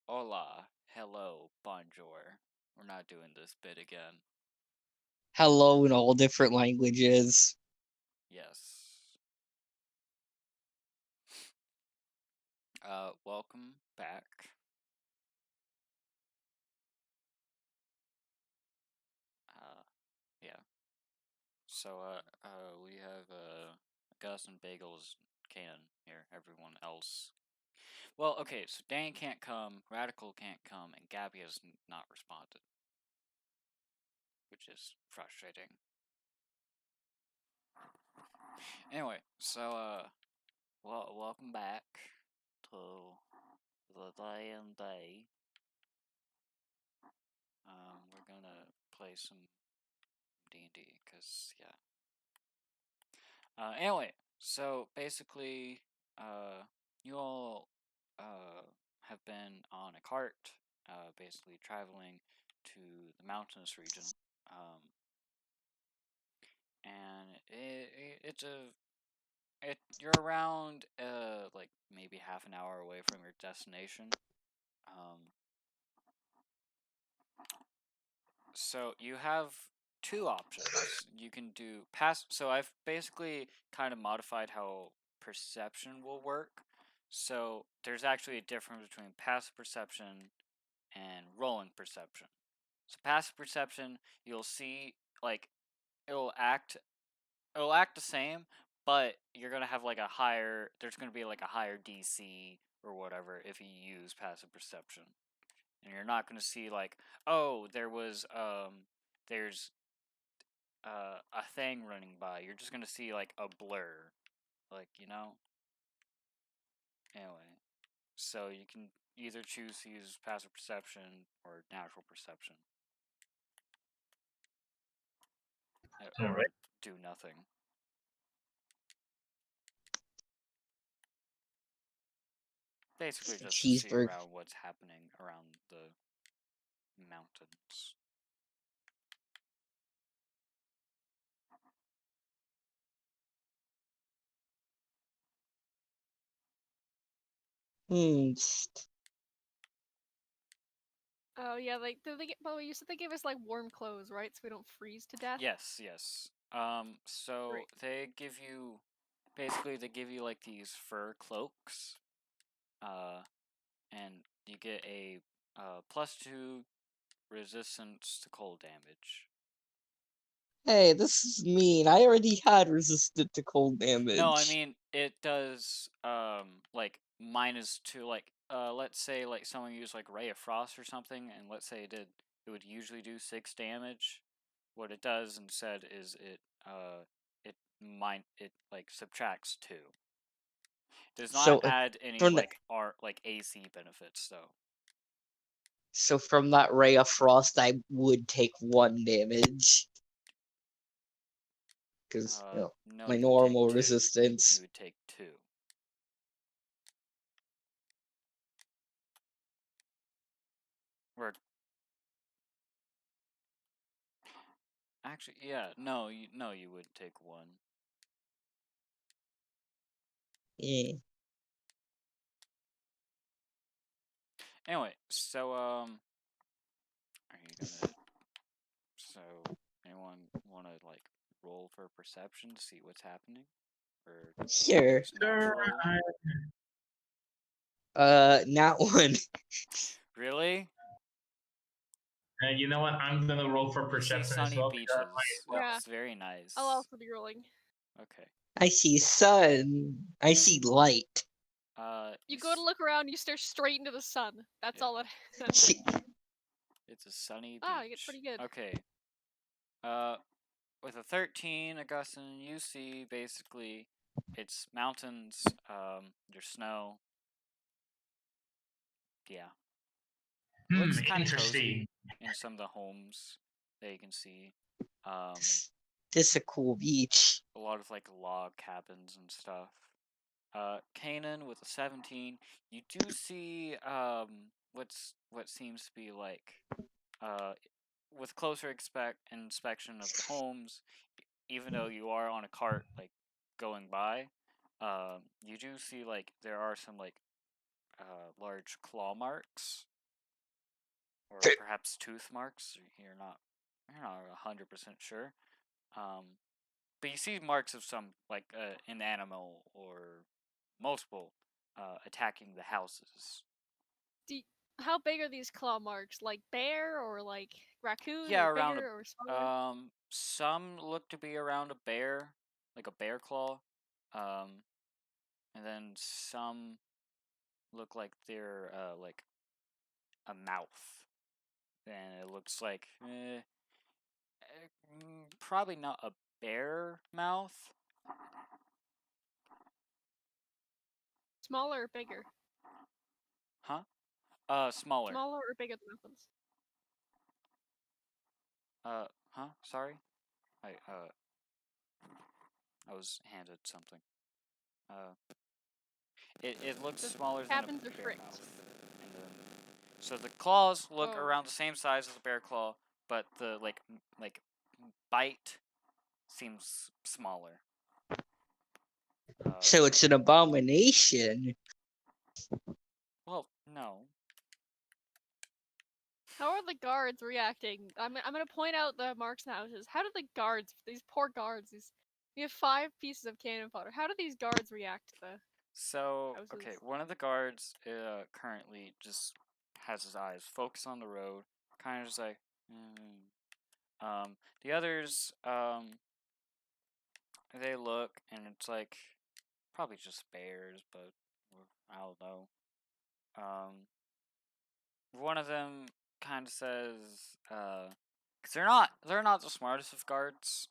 Hola, hello, bonjour. We're not doing this bit again. Hello in all different languages. Yes. Welcome back. Yeah. So, we have, Gus and Bagels Kanan here. Everyone else. Well, okay, so Dan can't come, Radical can't come, and Gabby has not responded. Which is frustrating. Anyway, so, welcome back to the day and day. We're gonna play some D&D, cause yeah. Anyway, so basically, you all, have been on a cart, basically traveling to the mountainous region, and you're around, like maybe half an hour away from your destination, um, so you have two options. You can do so I've basically kind of modified how perception will work. So there's actually a difference between passive perception and rolling perception. So passive perception, you'll see like it'll act it'll act the same, but you're going to have like there's going to be like a higher DC or whatever if you use passive perception. And you're not going to see like, oh, there's a thing running by. You're just gonna see like a blur, like Anyway, so you can either choose to use passive perception or natural perception, All or right. do nothing. Basically, just to see Cheeseburger. around what's happening around the mountains. Hmm. Oh yeah, like by the way, you said they gave us like warm clothes, right? So we don't freeze to death. Yes, yes. So Great. they give you like these fur cloaks, and you get a +2 resistance to cold damage. Hey, this is mean. I already had resistant to cold No, I damage. mean it does like -2, like let's say like someone used like Ray of Frost or something, and let's say it would usually do 6 damage. What it does instead is it like subtracts 2. Does not So add any from the, like AC benefits though. so from that ray of frost, I would take 1 damage because No, my you would take normal 2. You resistance. would take 2. Or actually, yeah, no, you would take 1. Yeah. Anyway, so are you gonna? So anyone want to like roll for perception to see what's happening, or Sure. use natural? Not one. Really? And you know what? I'm gonna roll for You see perception as sunny well because I beaches. might as Yeah, It's very I'll nice. also be rolling. Okay. I see sun. I see light. You go to look around, you stare straight into the sun. That's Yeah. all that. That's it. It's a sunny Ah, you get beach. pretty good. Okay. Uh, with a 13, Augustine, you see basically it's mountains. There's snow. Yeah. Looks kind of cozy interesting. in some of the homes that you can see. Um, This is a cool beach. a lot of like log cabins and stuff. Kanan with a 17, you do see what seems to be like uh with closer inspection of the homes, even though you are on a cart like going by, you do see like there are some like large claw marks or perhaps tooth marks. You're not 100% sure. But you see marks of some like an animal or multiple attacking the houses. How big are these claw marks? Like bear or like raccoon Yeah, or around bigger or smaller? some look to be around a bear, like a bear claw. And then some look like they're like a mouth. And it looks like probably not a bear mouth. Smaller or bigger? Huh? Smaller. Smaller or bigger than muffins? Huh? Sorry? I was handed something. It looks The smaller than cabins a or bear Fritz? mouth. And then, so the claws look Oh. around the same size as a bear claw, but the like bite seems smaller. So it's an abomination. Well, no. How are the guards reacting? I'm gonna point out the marks in the houses. How do the guards, these poor guards, we have 5 pieces of cannon fodder. How do these guards react to the So, houses? okay, one of the guards currently just has his eyes focused on the road, kind of just like, the others, they look and it's like probably just bears, but I don't know. One of them kind of says, cause they're not the smartest of guards,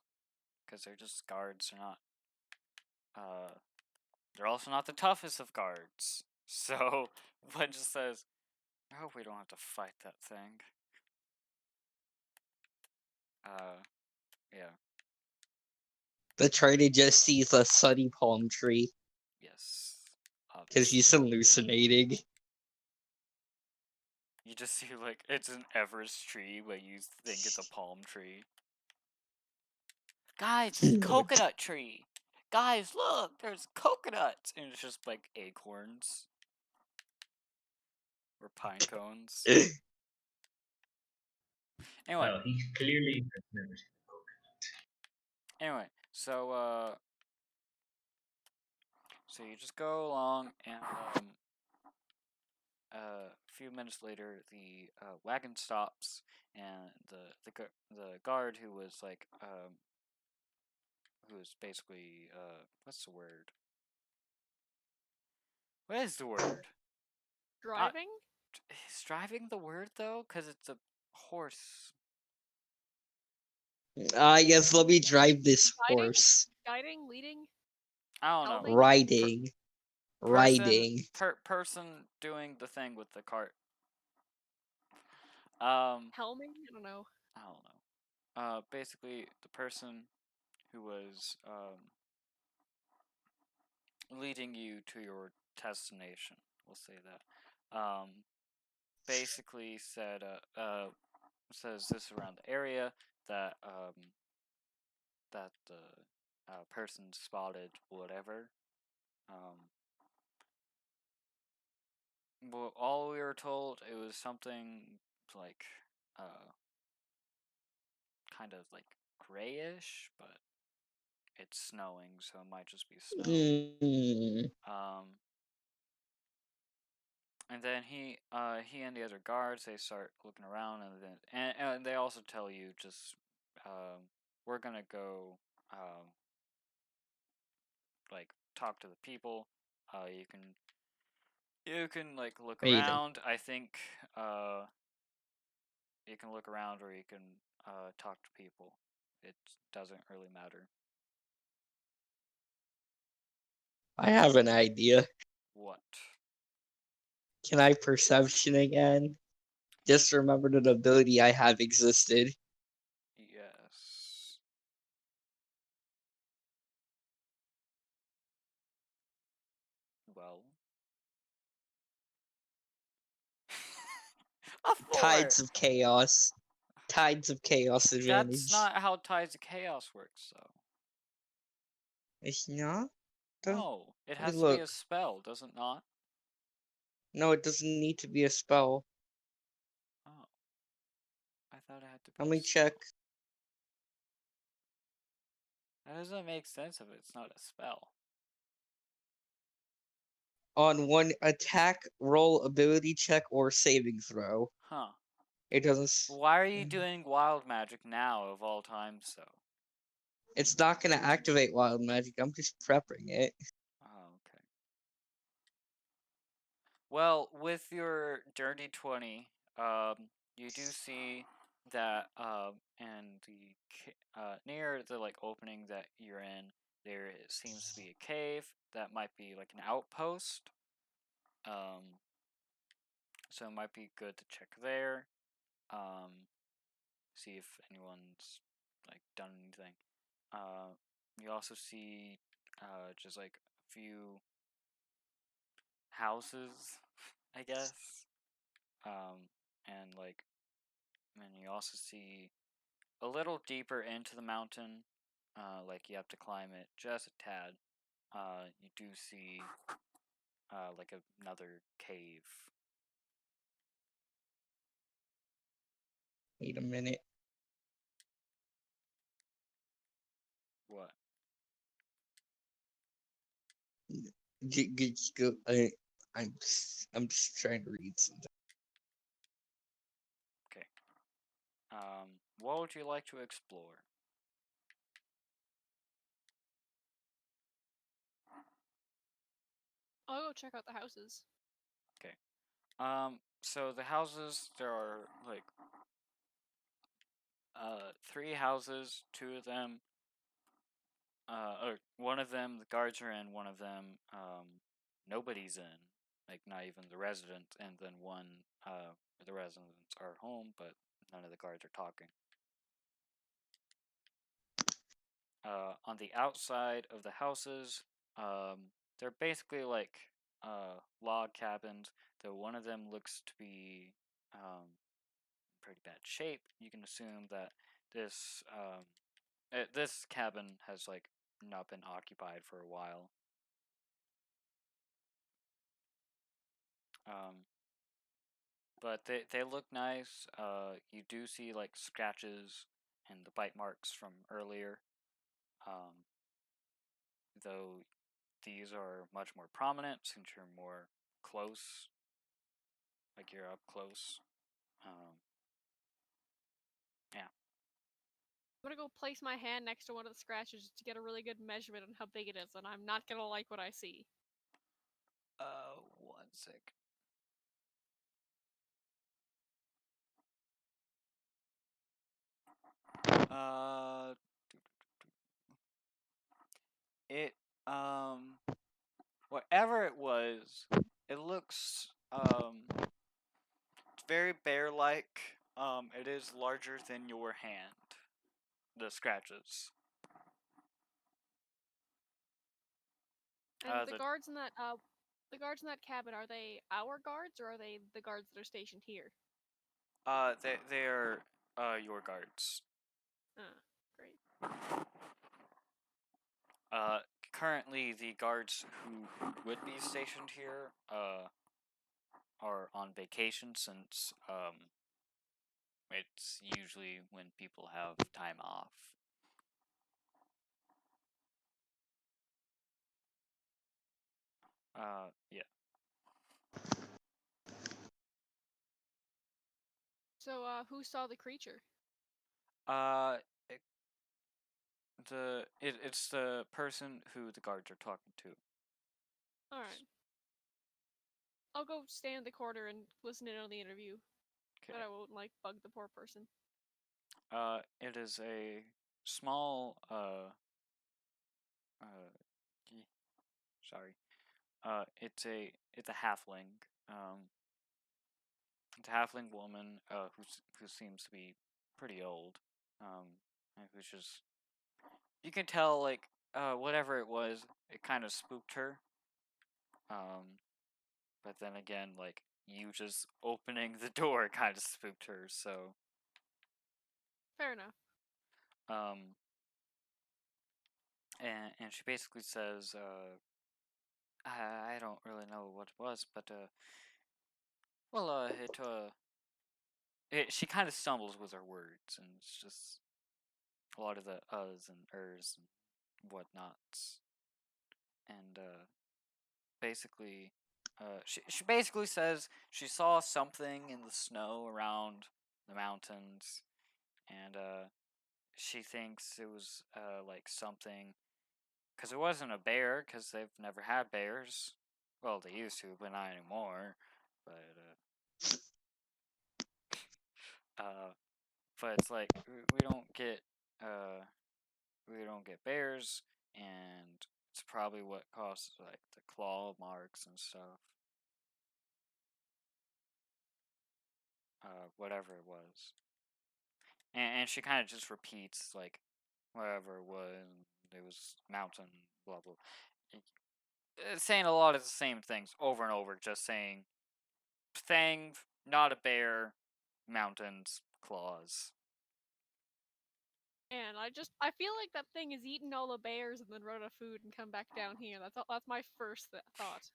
cause they're just guards. Uh, they're also not the toughest of guards. So one just says, I hope we don't have to fight that thing. Yeah, The trader just sees a sunny palm tree yes, because he's obviously. hallucinating. You just see like it's an Everest tree, but you think it's a palm tree. Guys, it's a coconut tree. Guys, look, there's coconuts, and it's just like acorns or pine cones. Anyway, Well, he clearly has never seen a coconut. anyway, so you just go along, and a few minutes later, the wagon stops, and the guard who was like who was basically what's the word? What is the word? Driving? Is driving the word though? Cause it's a horse. Yes, let me drive this Guiding? horse. Guiding? Leading? I don't know. Helming? Riding. Riding. Person doing the thing with the cart. Um, Helming? I don't know. I don't know. Basically, the person who was leading you to your destination, we'll say that, basically says this around the area that the person spotted whatever. Well, all we were told it was something like kind of like grayish, but it's snowing, so it might just be snow. Mm. And then he and the other guards they start looking around, and they also tell you just we're gonna go like talk to the people. You can like look Wait a around. I think you can look around or you can talk to people. It doesn't really matter. I have an idea. What? Can I perception again? Just remember that ability I have existed. Yes. Well. A 4! Tides of chaos. Tides of chaos That's advantage. not how Tides of Chaos works, though. It's not? No, it Let me has to be a look. spell, does it not? No, it doesn't need to be a spell. Oh. Why would it have to be Let a me check. That doesn't make sense if it's not a spell. On one attack, roll, ability check, or saving throw. Huh. It doesn't. Why are you doing wild magic now of all times, though? It's not gonna activate wild magic. I'm just prepping it. Oh, okay. Well, with your dirty 20, you do see that and near the like opening that you're in, there seems to be a cave that might be like an outpost. So it might be good to check there. See if anyone's like done anything. You also see just like a few houses, I guess. And like, and you also see a little deeper into the mountain. Like you have to climb it just a tad. You do see like another cave. Wait a minute. What? Go. I'm just trying to read something. Okay. What would you like to explore? I'll go check out the houses. So the houses, there are like 3 houses. 2 of them, or one of them the guards are in. One of them, nobody's in. Like not even the resident, and then one, the residents are home, but none of the guards are talking. On the outside of the houses, they're basically like log cabins. Though one of them looks to be pretty bad shape. You can assume that this this cabin has like not been occupied for a while. But they look nice. You do see like scratches and the bite marks from earlier. Though these are much more prominent since you're more close, like you're up close. Yeah. I'm gonna go place my hand next to one of the scratches to get a really good measurement on how big it is, and I'm not gonna like what I see. One sec. Uh, it whatever it was, it looks very bear-like. It is larger than your hand. The scratches. And The the guards in that cabin, are they our guards or are they the guards that are stationed here? they are your guards. Great. Uh, Currently the guards who would be stationed here are on vacation since it's usually when people have time off. Yeah. So, who saw the creature? Uh, it, it's the person who the guards are talking to. Alright. I'll go stand in the corner and listen in on the interview. Okay. But I won't, like, bug the poor person. It is a small sorry. It's a halfling. It's a halfling woman who seems to be pretty old. And who's just, you can tell like whatever it was, it kind of spooked her. But then again, like you just opening the door kind of spooked her. So Fair enough. And she basically says, I don't really know what it was, but well, she kind of stumbles with her words, and it's just a lot of the uhs and ers and whatnots. And basically, she basically says she saw something in the snow around the mountains, and she thinks it was like something, because it wasn't a bear, because they've never had bears. Well, they used to, but not anymore. But uh, but it's like we don't get bears, and it's probably what causes like the claw marks and stuff. Whatever it was, and she kind of just repeats like whatever it was mountain, blah blah, saying a lot of the same things over and over, just saying thing, not a bear, mountains, claws. And I feel like that thing has eaten all the bears and then run out of food and come back down here. That's my first thought.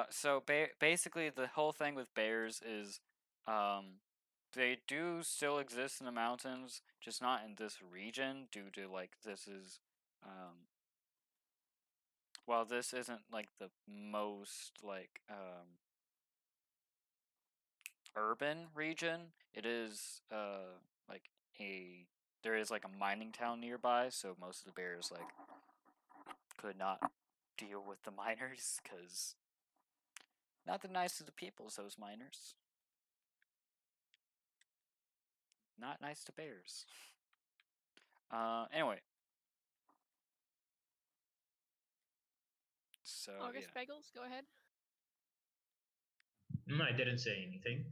So basically, the whole thing with bears is, they do still exist in the mountains, just not in this region, due to like this is, well, this isn't like the most like urban region. It is like a there is like a mining town nearby, so most of the bears like could not deal with the miners, because not the nicest of peoples, those miners. Not nice to bears. Anyway. So, August yeah. Bagels, go ahead. I didn't say anything.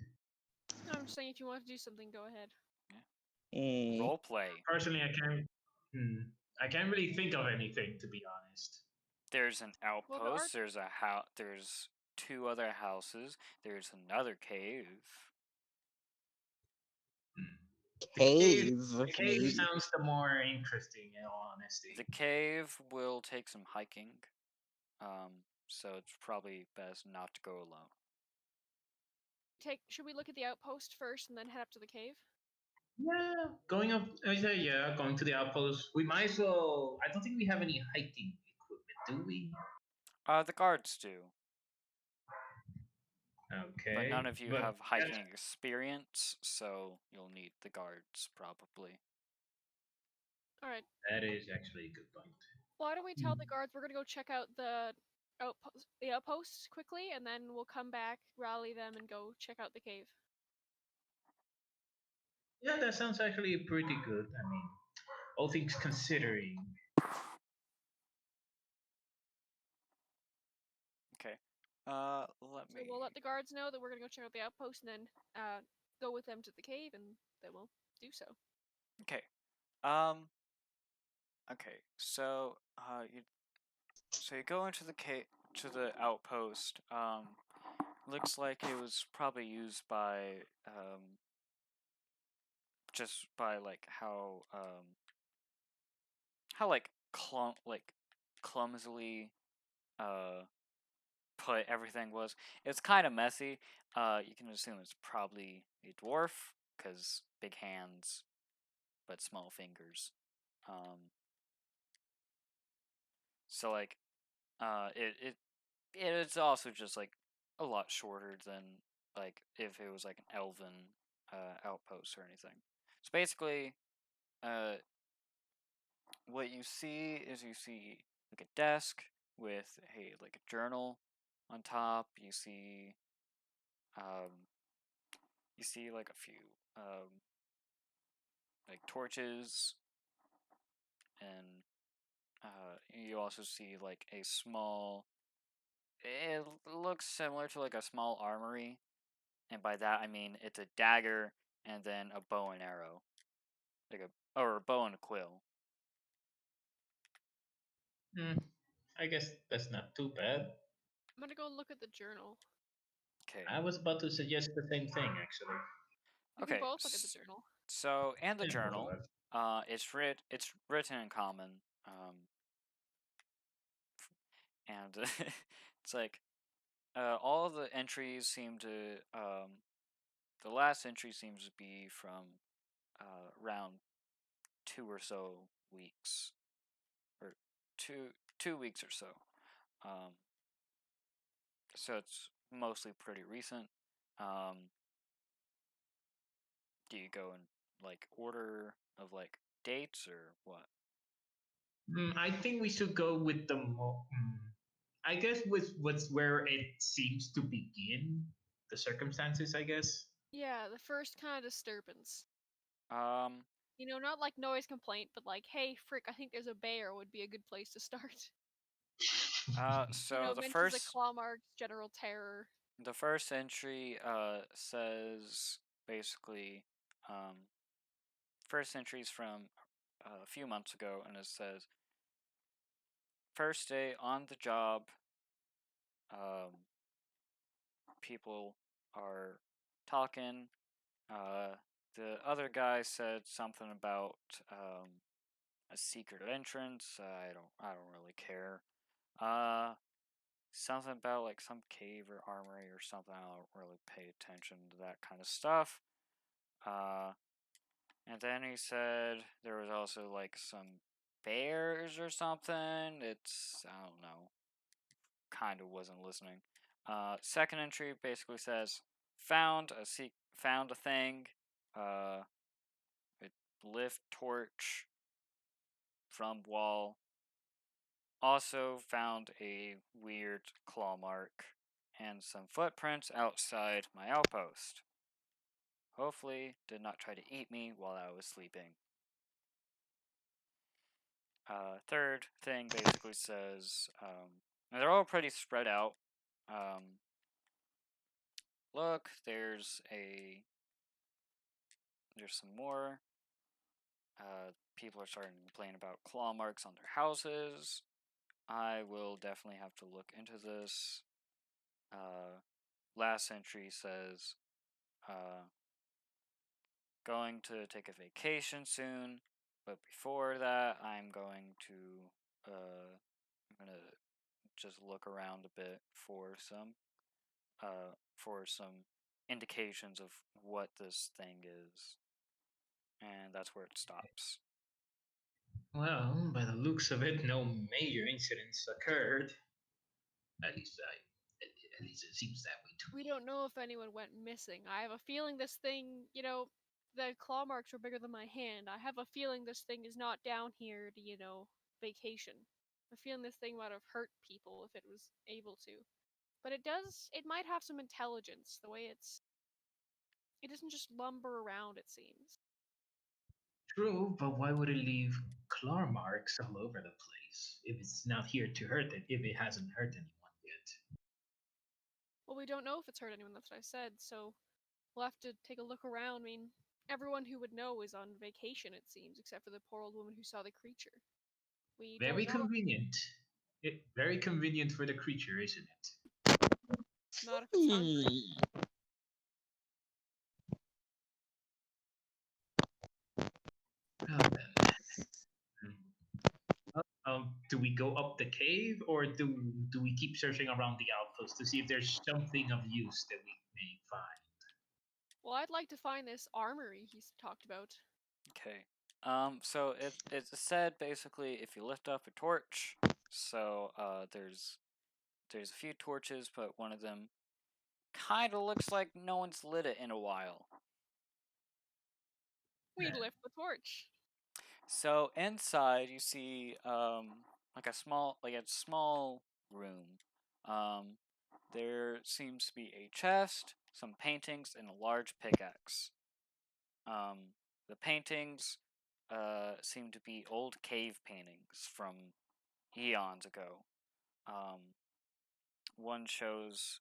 No, I'm just saying if you want to do something, go ahead. Role play. Personally, I can't really think of anything, to be honest. There's an Well, outpost, there's a house, there's 2 other houses, there's another cave. Cave, The cave maybe. sounds the more interesting, in all honesty. The cave will take some hiking. So it's probably best not to go alone. Should we look at the outpost first and then head up to the cave? Yeah, going up. Yeah, going to the outpost. We might as well. I don't think we have any hiking equipment, do we? The guards do, Okay. but none of you but have hiking experience, so you'll need the guards probably. All right. That is actually a good point. Why don't we tell the guards we're gonna go check out the outpost quickly, and then we'll come back, rally them, and go check out the cave. Yeah, that sounds actually pretty good. I mean, all things considering. Okay. Let So me. we'll let the guards know that we're gonna go check out the outpost, and then go with them to the cave, and they will do so. Okay. Okay. So, you go into the outpost. Looks like it was probably used by just by like how like clumsily put everything was. It's kind of messy. You can assume it's probably a dwarf, because big hands but small fingers. So like it's also just like a lot shorter than like if it was like an elven outpost or anything. So basically, uh, what you see is you see like a desk with like a journal on top. Um, you see like a few like torches, and you also see like a small. It looks similar to like a small armory, and by that I mean it's a dagger and then a bow and arrow, or a bow and a quill. I guess that's not too bad. I'm gonna go look at the journal. Okay. I was about to suggest the same thing, actually. We can both look at the journal. So, and the Yeah, journal, both. it's written in common, and it's like all of the entries seem to the last entry seems to be from around 2 or so weeks, or two weeks or so. Um, so it's mostly pretty recent. Do you go in like order of like dates or what? I think we should go with the I guess with what's where it seems to begin, the circumstances. I guess. Yeah, the first kind of disturbance. Um, You know, not like noise complaint, but like, hey, frick, I think there's a bear would be a good place to start. You so know, mentions of claw marks, general terror. the first entry says basically first entry is from a few months ago, and it says first day on the job. Um, people are talking. The other guy said something about a secret entrance. I don't really care. Something about like some cave or armory or something. I don't really pay attention to that kind of stuff. And then he said there was also like some bears or something. I don't know. Kind of wasn't listening. Second entry basically says found a thing. Uh, a lift torch from wall. Also found a weird claw mark and some footprints outside my outpost. Hopefully, did not try to eat me while I was sleeping. Third thing basically says, and they're all pretty spread out. Look, there's some more. People are starting to complain about claw marks on their houses. I will definitely have to look into this. Last entry says, going to take a vacation soon, but before that, I'm gonna just look around a bit for some indications of what this thing is, and that's where it stops. Well, by the looks of it, no major incidents occurred. At least at least it seems that way to We me. don't know if anyone went missing. I have a feeling this thing, you know, the claw marks were bigger than my hand. I have a feeling this thing is not down here to, you know, vacation. I'm feeling this thing might have hurt people if it was able to. But it might have some intelligence, the way it doesn't just lumber around, it seems. True, but why would it leave claw marks all over the place if it's not here to hurt it? If it hasn't hurt anyone yet. Well, we don't know if it's hurt anyone, that's what I said, so we'll have to take a look around. I mean, everyone who would know is on vacation, it seems, except for the poor old woman who saw the creature. We don't Very know. convenient. Very convenient for the creature, isn't it? Not if it's hungry. Well then. Do we go up the cave or do we keep searching around the outpost to see if there's something of use that we may find? Well, I'd like to find this armory he's talked about. Okay. So it's said basically if you lift up a torch, so there's a few torches, but one of them kind of looks like no one's lit it in a while. We lift the torch. So inside you see like a small room. Um, there seems to be a chest, some paintings, and a large pickaxe. The paintings seem to be old cave paintings from eons ago. Um, one shows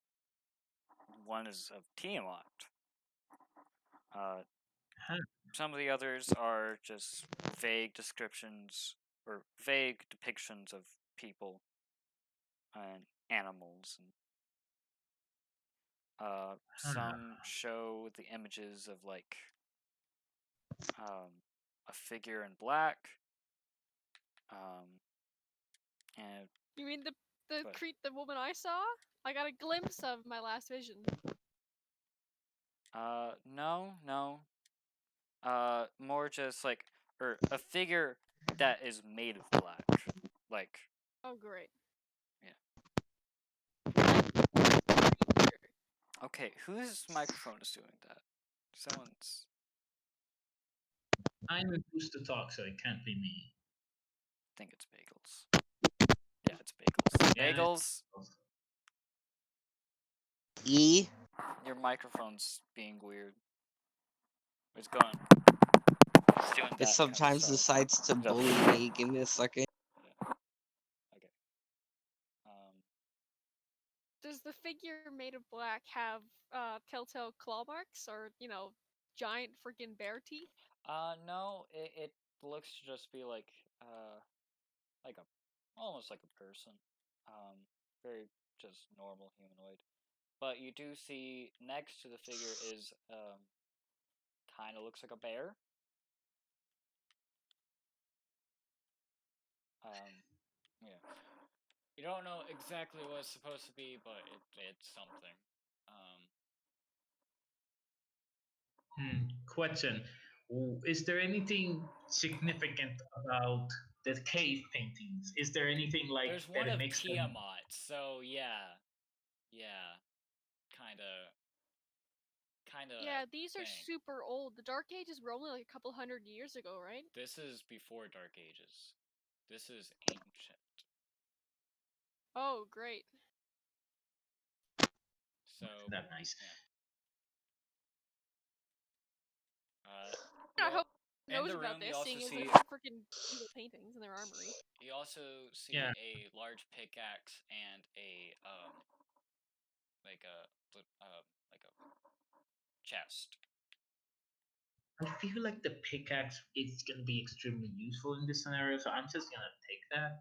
one is of Tiamat. Uh, Huh. some of the others are just vague descriptions or vague depictions of people and animals, and Huh. some show the images of like a figure in black, um, and You mean but the woman I saw? I got a glimpse of my last vision. No, no. More just like, or a figure that is made of black. Like, Oh, great. yeah. Okay, whose microphone is doing that? Someone's. I'm used to talk, so it can't be me. I think it's Bagels. Yeah, it's Bagels. Yeah. Bagels, E. your microphone's being weird. It's going. It's doing that It sometimes kind of stuff. decides to bully me. Give me a second. Yeah. Okay. Does the figure made of black have telltale claw marks or giant freaking bear teeth? No, it looks to just be like a almost like a person. Very just normal humanoid. But you do see next to the figure is kind of looks like a bear. Yeah. You don't know exactly what it's supposed to be, but it's something. Question: is there anything significant about the cave paintings? Is there anything like There's that one it of makes them? Tiamat, so yeah, kind of Yeah, these are thing. super old. The Dark Ages were only like a couple hundred years ago, right? This is before Dark Ages. This is ancient. Oh, great. So That nice. yeah. I hope In knows the about room, you this, also seeing as see there's freaking evil paintings in their armory. you also see Yeah. a large pickaxe and a like a like a chest. I feel like the pickaxe is gonna be extremely useful in this scenario, so I'm just gonna take that.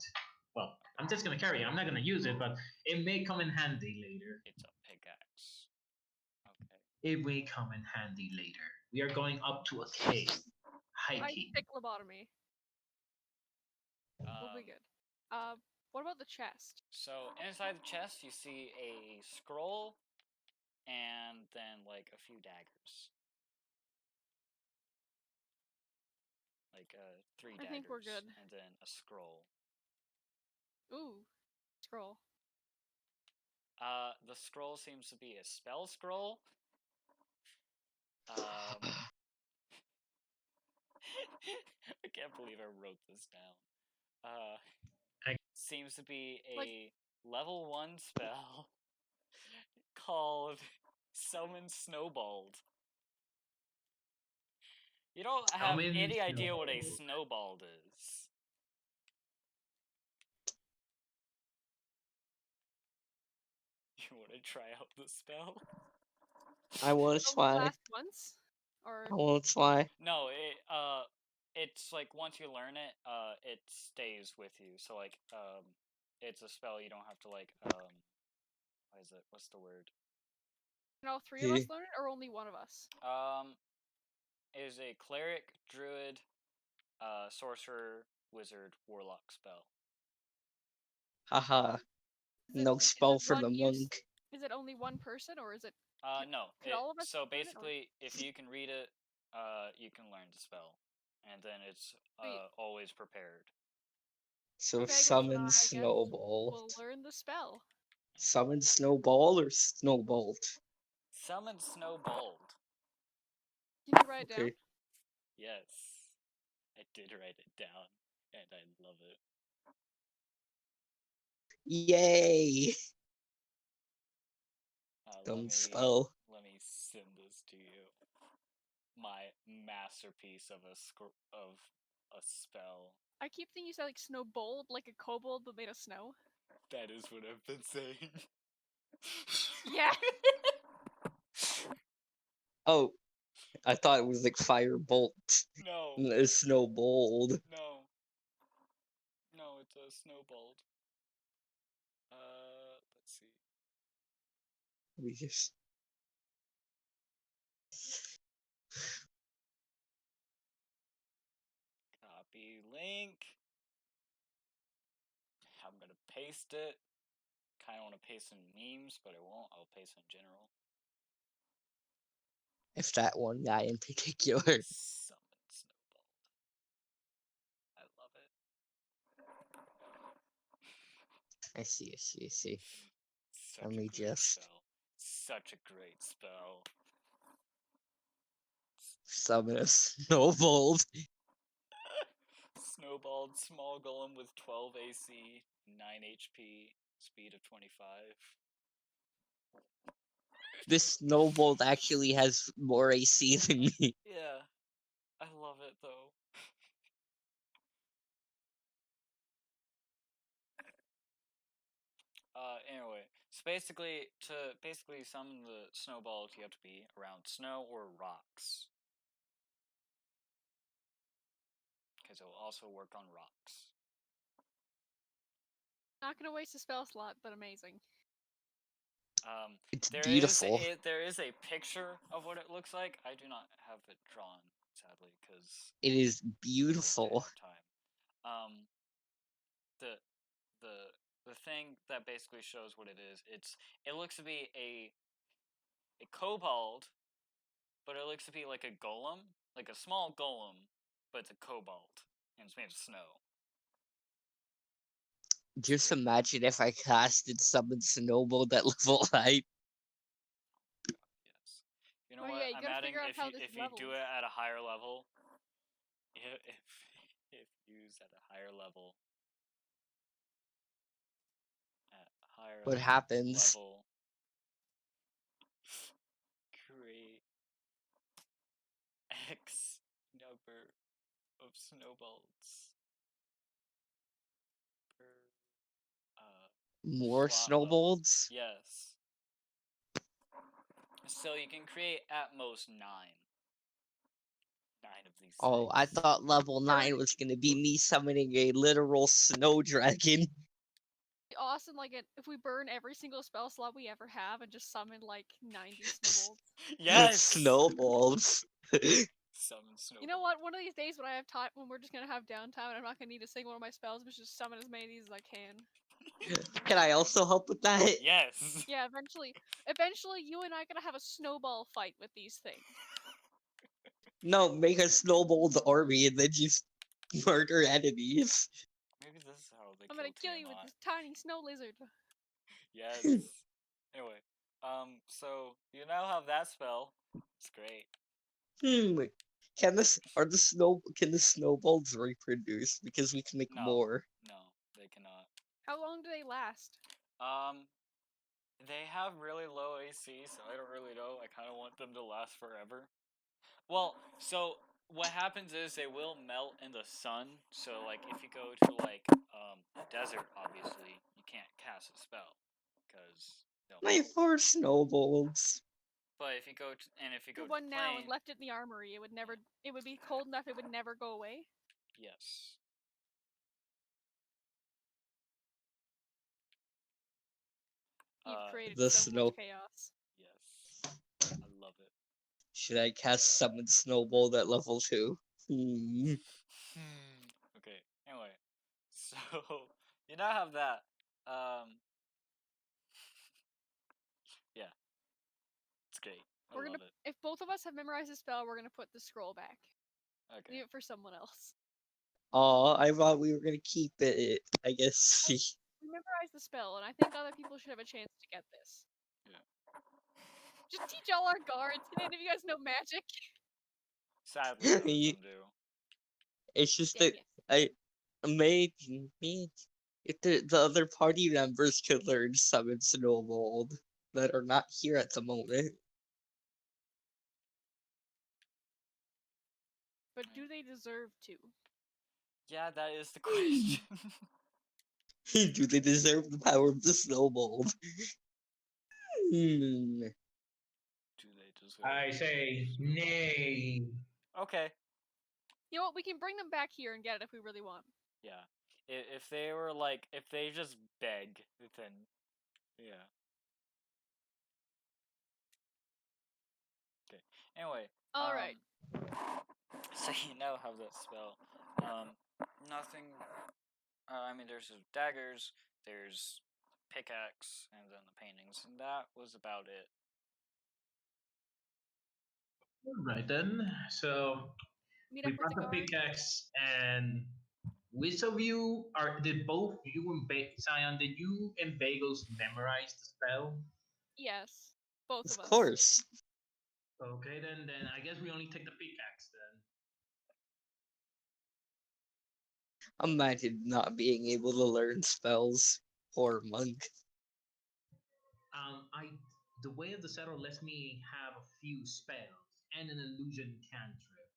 Well, I'm just gonna carry it. I'm not gonna use it, but it may come in handy later. It's a pickaxe. Okay. It may come in handy later. We are going up to a cave, I hiking. pick lobotomy. We'll be Um, good. What about the chest? so inside the chest, you see a scroll, and then like a few daggers, like three I think we're daggers, good. and then a scroll. Ooh, scroll. The scroll seems to be a spell scroll. Um, I can't believe I wrote this down. Seems to be a Like- level 1 spell called Summon Snowballed. You don't have Summon any idea what a Snowball. snowballed is. You want to try out the spell? I want to Only try. last once? Or I want to try. No, it's like once you learn it, it stays with you. So like, it's a spell you don't have to like, what is it? What's the word? can all three of us learn it, or only one of us? It is a cleric, druid, sorcerer, wizard, warlock spell. Haha. No spell for the monk. Is it only one person, or is it? No. Could all of us So learn it, or- basically, if you can read it, you can learn the spell, and then it's Sweet. always prepared. So Bagels and I, summon I guess, Snowball. We'll learn the spell. Summon Snowball or Snowbolt? Summon Snowballed. Can you write it down? Okay. Yes, I did write it down, and I love it. Yay! Dumb spell. Let me send this to you. My masterpiece of a spell. I keep thinking you said like snowbold, like a kobold but made of snow. That is what I've been saying. Yeah. Oh, I thought it was like Firebolt. No. Snowballed. No. No, it's a snowballed. Let's see. We just. Copy link. I'm gonna paste it. Kind of want to paste in memes, but I won't. I'll paste in general. If that one guy in particular. Summon Snowballed. I love it. I see. Such Let a me great just spell. Such a great spell. summon a snowball. Snowballed small golem with 12 AC, 9 HP, speed of 25. This snowball actually has more AC than me. Yeah, I love it though. Anyway, so basically summon the snowballs, you have to be around snow or rocks, because it will also work on rocks. Not gonna waste a spell slot, but amazing. It's There beautiful. is a picture of what it looks like. I do not have it drawn, sadly, because It is I didn't beautiful. have time. The the thing that basically shows what it is. It looks to be a kobold, but it looks to be like a golem, like a small golem, but it's a kobold, and it's made of snow. Just imagine if I casted summon snowball at level 9. Yes. You know Oh what? yeah, you I'm gotta adding figure out how this if you do levels. it at a higher level, if if used at a higher level, at higher What happens? level, create X number of snowballs per More slot level. snowballs? Yes. So you can create at most 9. 9 of these Oh, I things. thought level 9 was gonna be me summoning a literal snow dragon. Awesome, like if we burn every single spell slot we ever have and just summon like 90 snowballs. Yes! Snowballs. Summon snowball. You know what? One of these days when I have time, when we're just gonna have downtime and I'm not gonna need to sing one of my spells, but just summon as many of these as I can. Can I also help with that? Yes! Yeah, eventually, you and I gotta have a snowball fight with these things. No, make a snowballed army and then just murder enemies. Maybe this is how they I'm kill gonna kill you with Tiamat. this tiny snow lizard. Yes. Anyway, so you now have that spell. It's great. Can the snowballs reproduce? Because we can make No, more. no, they cannot. How long do they last? Um, they have really low AC, so I don't really know. I kind of want them to last forever. Well, so what happens is they will melt in the sun. So like if you go to like the desert, obviously you can't cast a spell because they'll My melt. 4 snowballs. But if you go to Your the one now and plain, left it in the armory, it would never. It would be cold enough. It would never go away. yes. You've created The so much snow. chaos. Yes. I love it. Should I cast summon snowball at level 2? Okay. Anyway, so you now have that. Yeah, it's great. I We're gonna. love it. If both of us have memorized the spell, we're gonna put the scroll back. Okay. Leave it for someone else. Aw, I thought we were gonna keep it. I guess. We memorized the spell, and I think other people should have a chance to get this. Yeah. Just teach all our guards. Can any of you guys know magic? Sadly, none of them do. It's just Dang that it. I maybe if the other party members could learn summon snowball that are not here at the moment. But do they deserve to? Yeah, that is the question. Do they deserve the power of the snowball? Do they deserve? I say nay. Okay. You know what? We can bring them back here and get it if we really want. Yeah. If they were like, if they just beg, then yeah. Okay. Anyway. All right. So you now have that spell. Nothing. I mean, there's daggers, there's pickaxe, and then the paintings, and that was about it. Right then. So Meet we up with brought the the guards. pickaxe, and which of you are? Did both you and Zion? Did you and Bagels memorize the spell? Yes, both of Of us. course. Okay, then I guess we only take the pickaxe then. Imagine not being able to learn spells. Poor monk. I the way of the settle lets me have a few spells and an illusion cantrip.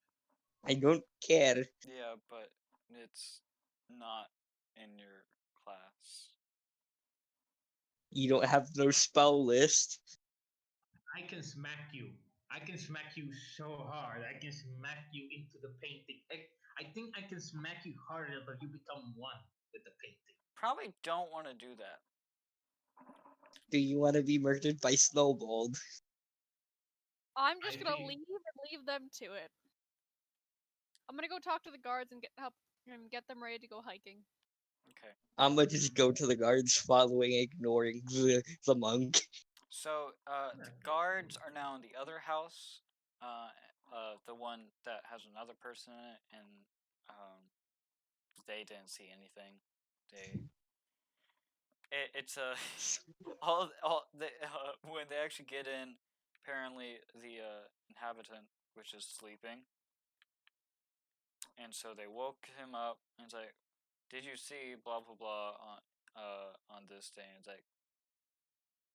I don't care. Yeah, but it's not in your class. You don't have no spell list. I can smack you. I can smack you so hard. I can smack you into the painting. I think I can smack you harder, but you become one with the painting. Probably don't want to do that. Do you want to be murdered by Snowballed? I'm I just gonna feel leave and leave them to it. I'm gonna go talk to the guards and get help and get them ready to go hiking. Okay. I'm gonna just go to the guards following, ignoring the monk. So, the guards are now in the other house. Uh, the one that has another person in it, and they didn't see anything. It's a all the when they actually get in, apparently the inhabitant, which is sleeping, and so they woke him up and it's like, "Did you see blah blah blah on this day?" And it's like,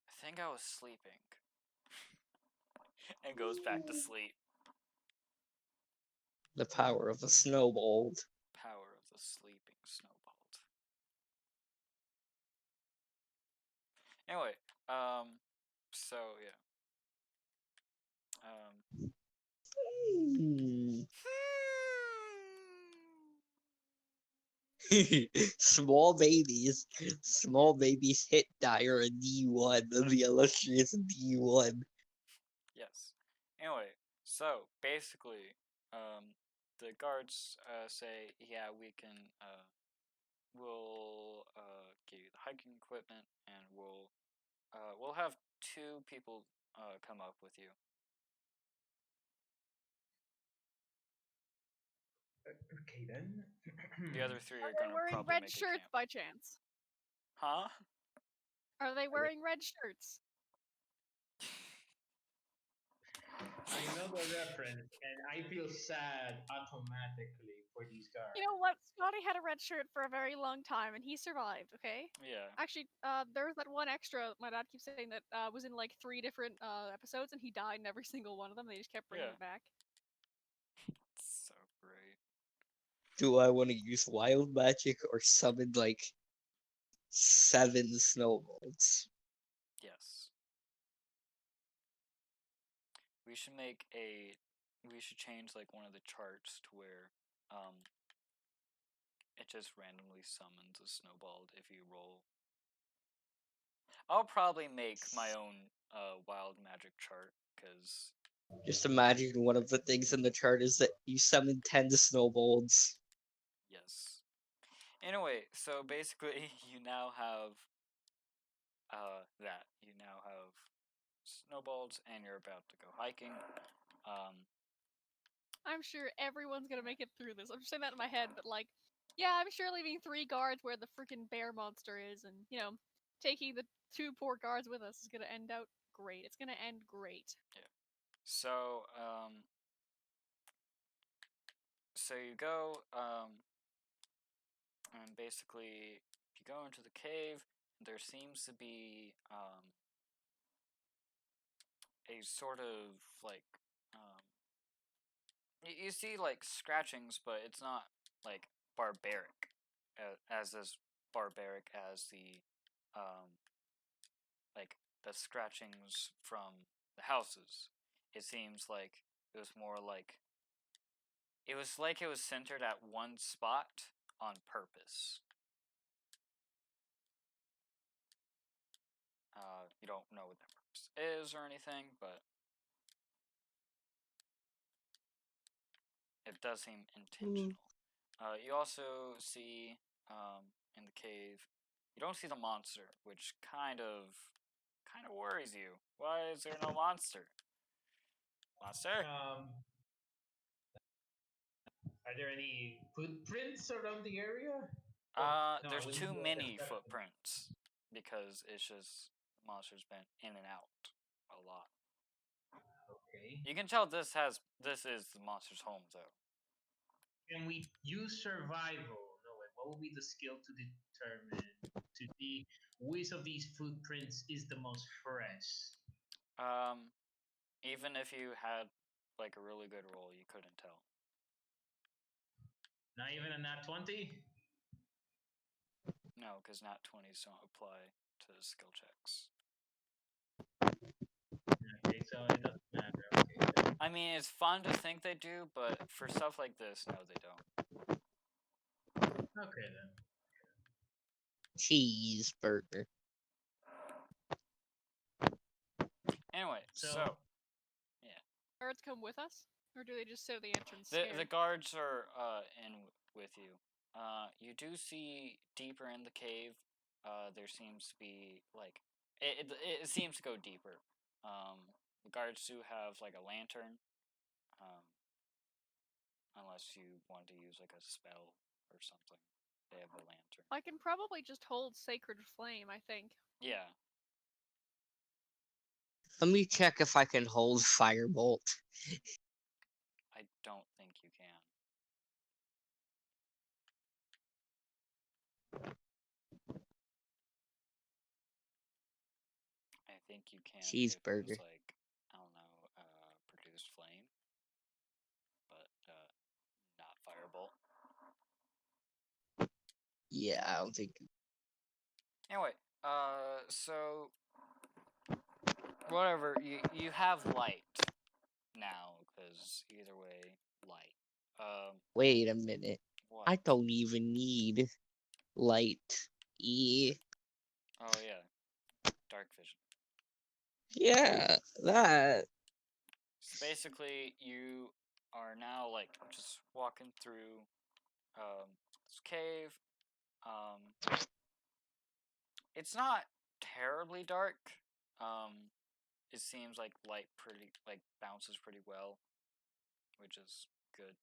"I think I was sleeping," and goes back to sleep. The power of a Snowballed. Power of the sleeping snowballed. Anyway, so yeah, Hmm. Small babies. Small babies hit dire a D1. The illustrious D1. yes. Anyway, so basically, the guards say, yeah, we'll give you the hiking equipment, and we'll have two people come up with you. okay then. The other three Are are they gonna wearing probably red make a shirts camp. by chance? Huh? Are they wearing red shirts? I know the reference, and I feel sad automatically for these You guards. know what? Scotty had a red shirt for a very long time, and he survived. Okay. Yeah. Actually, there's that one extra. My dad keeps saying that was in like 3 different episodes, and he died in every single one of them. They just kept bringing Yeah. him back. It's so great. Do I want to use wild magic or summon like 7 snowballs? Yes. We should make a. We should change like one of the charts to where it just randomly summons a snowball if you roll. I'll probably make my own wild magic chart because Just imagine one of the things in the chart is that you summon 10 snowballs. yes. Anyway, so basically you now have that. You now have snowballs and you're about to go hiking. I'm sure everyone's gonna make it through this. I'm just saying that in my head, but like, yeah, I'm sure leaving 3 guards where the freaking bear monster is, and taking the 2 poor guards with us is gonna end out great. It's gonna end great. Yeah. So so you go and basically you go into the cave. There seems to be a sort of like um, you see like scratchings, but it's not like barbaric, as barbaric as the um, like the scratchings from the houses. It seems like it was more like it was centered at one spot on purpose. You don't know what that purpose is or anything, but it does seem intentional. You also see in the cave, you don't see the monster, which kind of worries you. Why is there no monster? Monster. Are there any footprints around the area? No, There's we too need to many assess them. footprints because it's just monsters been in and out a lot. Okay. You can tell this is the monster's home though. Can we use survival? No way. What would be the skill to determine to see which of these footprints is the most fresh? Even if you had like a really good roll, you couldn't tell. Not even a nat 20? No, because nat 20s don't apply to skill checks. Okay, so it doesn't matter. Okay. I mean, it's fun to think they do, but for stuff like this, no, they don't. Okay then. Cheeseburger. Anyway, so Guards come with us, or do they just sit at the entrance? the Scared? guards are in with you. You do see deeper in the cave. There seems to be like it seems to go deeper. The guards do have like a lantern. Unless you want to use like a spell or something, they have a lantern. I can probably just hold Sacred Flame, I think. Yeah. Let me check if I can hold Firebolt. I don't think you can. I think you can if it was Cheeseburger. like, I don't know, produce flame, but not firebolt. Yeah, I don't think. Anyway, so whatever, you have light now because either way, light. Wait a minute. What? I don't even need light. Oh yeah, dark vision. Yeah, that. So basically, you are now like just walking through this cave. It's not terribly dark. It seems like light pretty like bounces pretty well, which is good.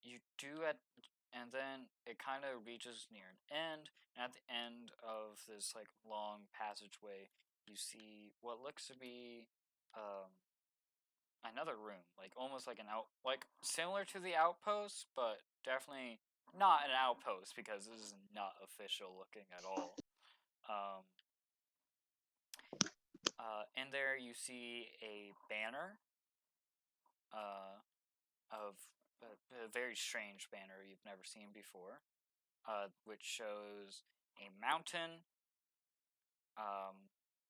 You do and then it kind of reaches near an end. And at the end of this like long passageway, you see what looks to be another room, like almost like like similar to the outpost, but definitely not an outpost because this is not official looking at all. In there you see a banner of a very strange banner you've never seen before, which shows a mountain, um,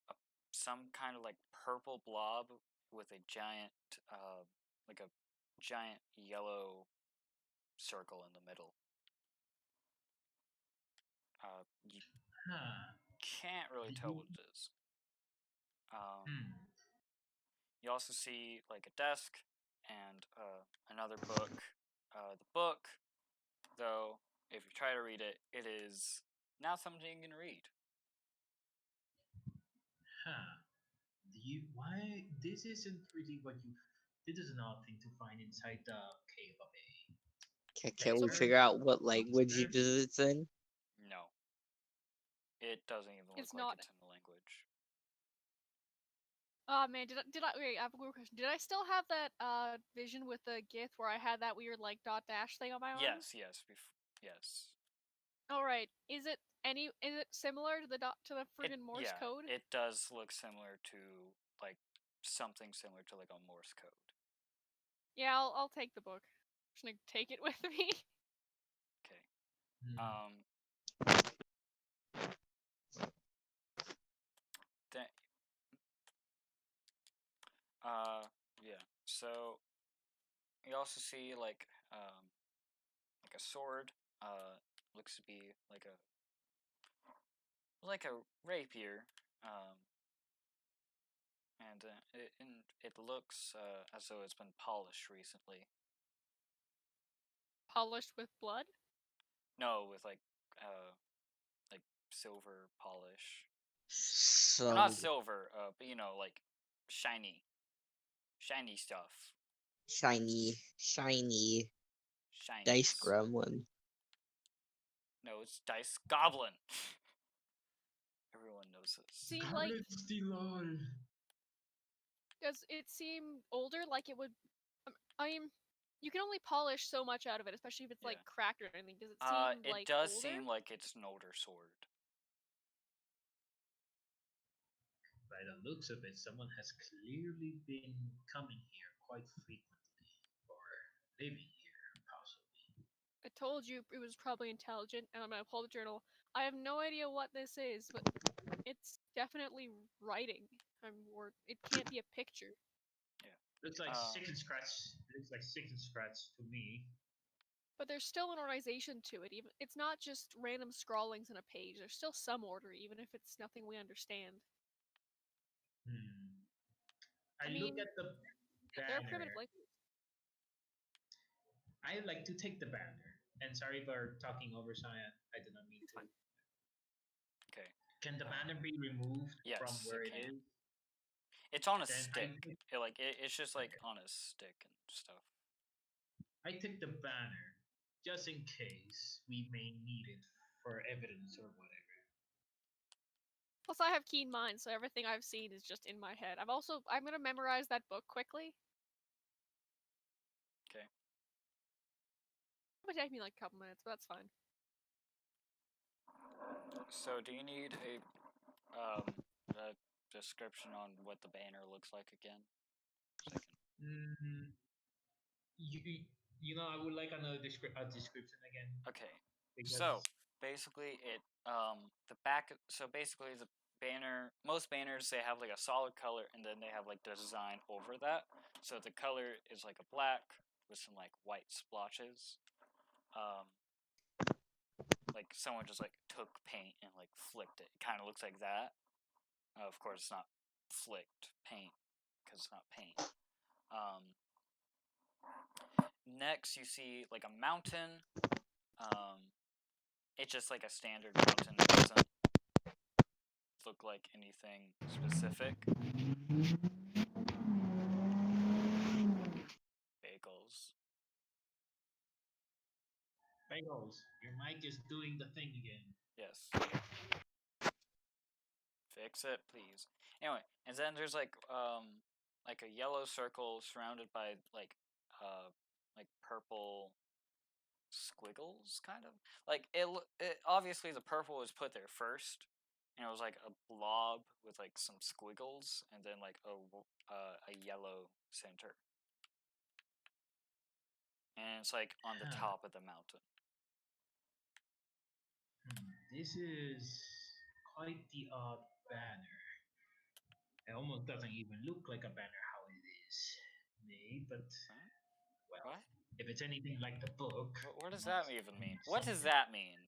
a, some kind of like purple blob with a giant, like a giant yellow circle in the middle. You Huh. can't really tell what it is. You also see like a desk and another book. The book, though, if you try to read it, it is not something you can read. Huh. Why this isn't really what you this is an odd thing to find inside the cave of Can we beggar figure out what language monster? it's in? No. It doesn't even It's look like not. it's in the language. Oh man, did I wait, I have a weird question. Did I still have that vision with the gith where I had that weird like dot dash thing on my arm? Yes. Alright. Is it similar to the friggin' Morse code? It does look similar to like something similar to like a Morse code. Yeah, I'll take the book. Just gonna take it with me. Okay. Hmm. Then, yeah. So you also see like a sword. Looks to be like a rapier. And it looks as though it's been polished recently. Polished with blood? No, with like silver polish. Well, not So silver, but like shiny stuff, shiny dice shinies. gremlin. No, it's dice goblin. Everyone knows this. Seem like Lol. does it seem older? Like it would. I mean, you can only polish so much out of it, especially if it's like Yeah. cracked or anything. Does it seem It like does older? seem like it's an older sword. By the looks of it, someone has clearly been coming here quite frequently, or living here, possibly. I told you it was probably intelligent, and I'm gonna pull the journal. I have no idea what this is, but it's definitely writing. Or it can't be a picture. Yeah. Looks like Uh, chicken scratch. Looks like chicken scratch to me. But there's still an organization to it. Even it's not just random scrawlings in a page. There's still some order, even if it's nothing we understand. Hmm. I I look mean, at the they're primitive banner. languages. I like to take the banner. And sorry for talking over Cyan. I did not mean It's to. fine. okay. Can the banner be removed from Yes, where it it can. is? It's on a Then stick. It's just like on a stick and stuff. I take the banner just in case we may need it for evidence or whatever. Plus, I have keen mind, so everything I've seen is just in my head. I'm gonna memorize that book quickly. Okay. It would take me like a couple minutes, but that's fine. So, do you need a description on what the banner looks like again? So I can. Mm, you, I would like another a description again Okay. So because basically, the back. So basically, the banner. Most banners they have like a solid color, and then they have like the design over that. So the color is like a black with some like white splotches. Um, like someone just like took paint and like flicked it. It kind of looks like that. Of course, it's not flicked paint because it's not paint. Um, Next, you see like a mountain. It's just like a standard mountain. It doesn't look like anything specific. Bagels. bagels, your mic is doing the thing again. Yes. Fix it, please. Anyway, and then there's like a yellow circle surrounded by like purple squiggles, kind of. Like it obviously the purple was put there first, and it was like a blob with like some squiggles, and then like a yellow center, and it's like on the Huh. top of the mountain. This is quite the odd banner. It almost doesn't even look like a banner how it is made, but well, What? if it's anything like the book, What it does that must even mean mean? What does something. that mean?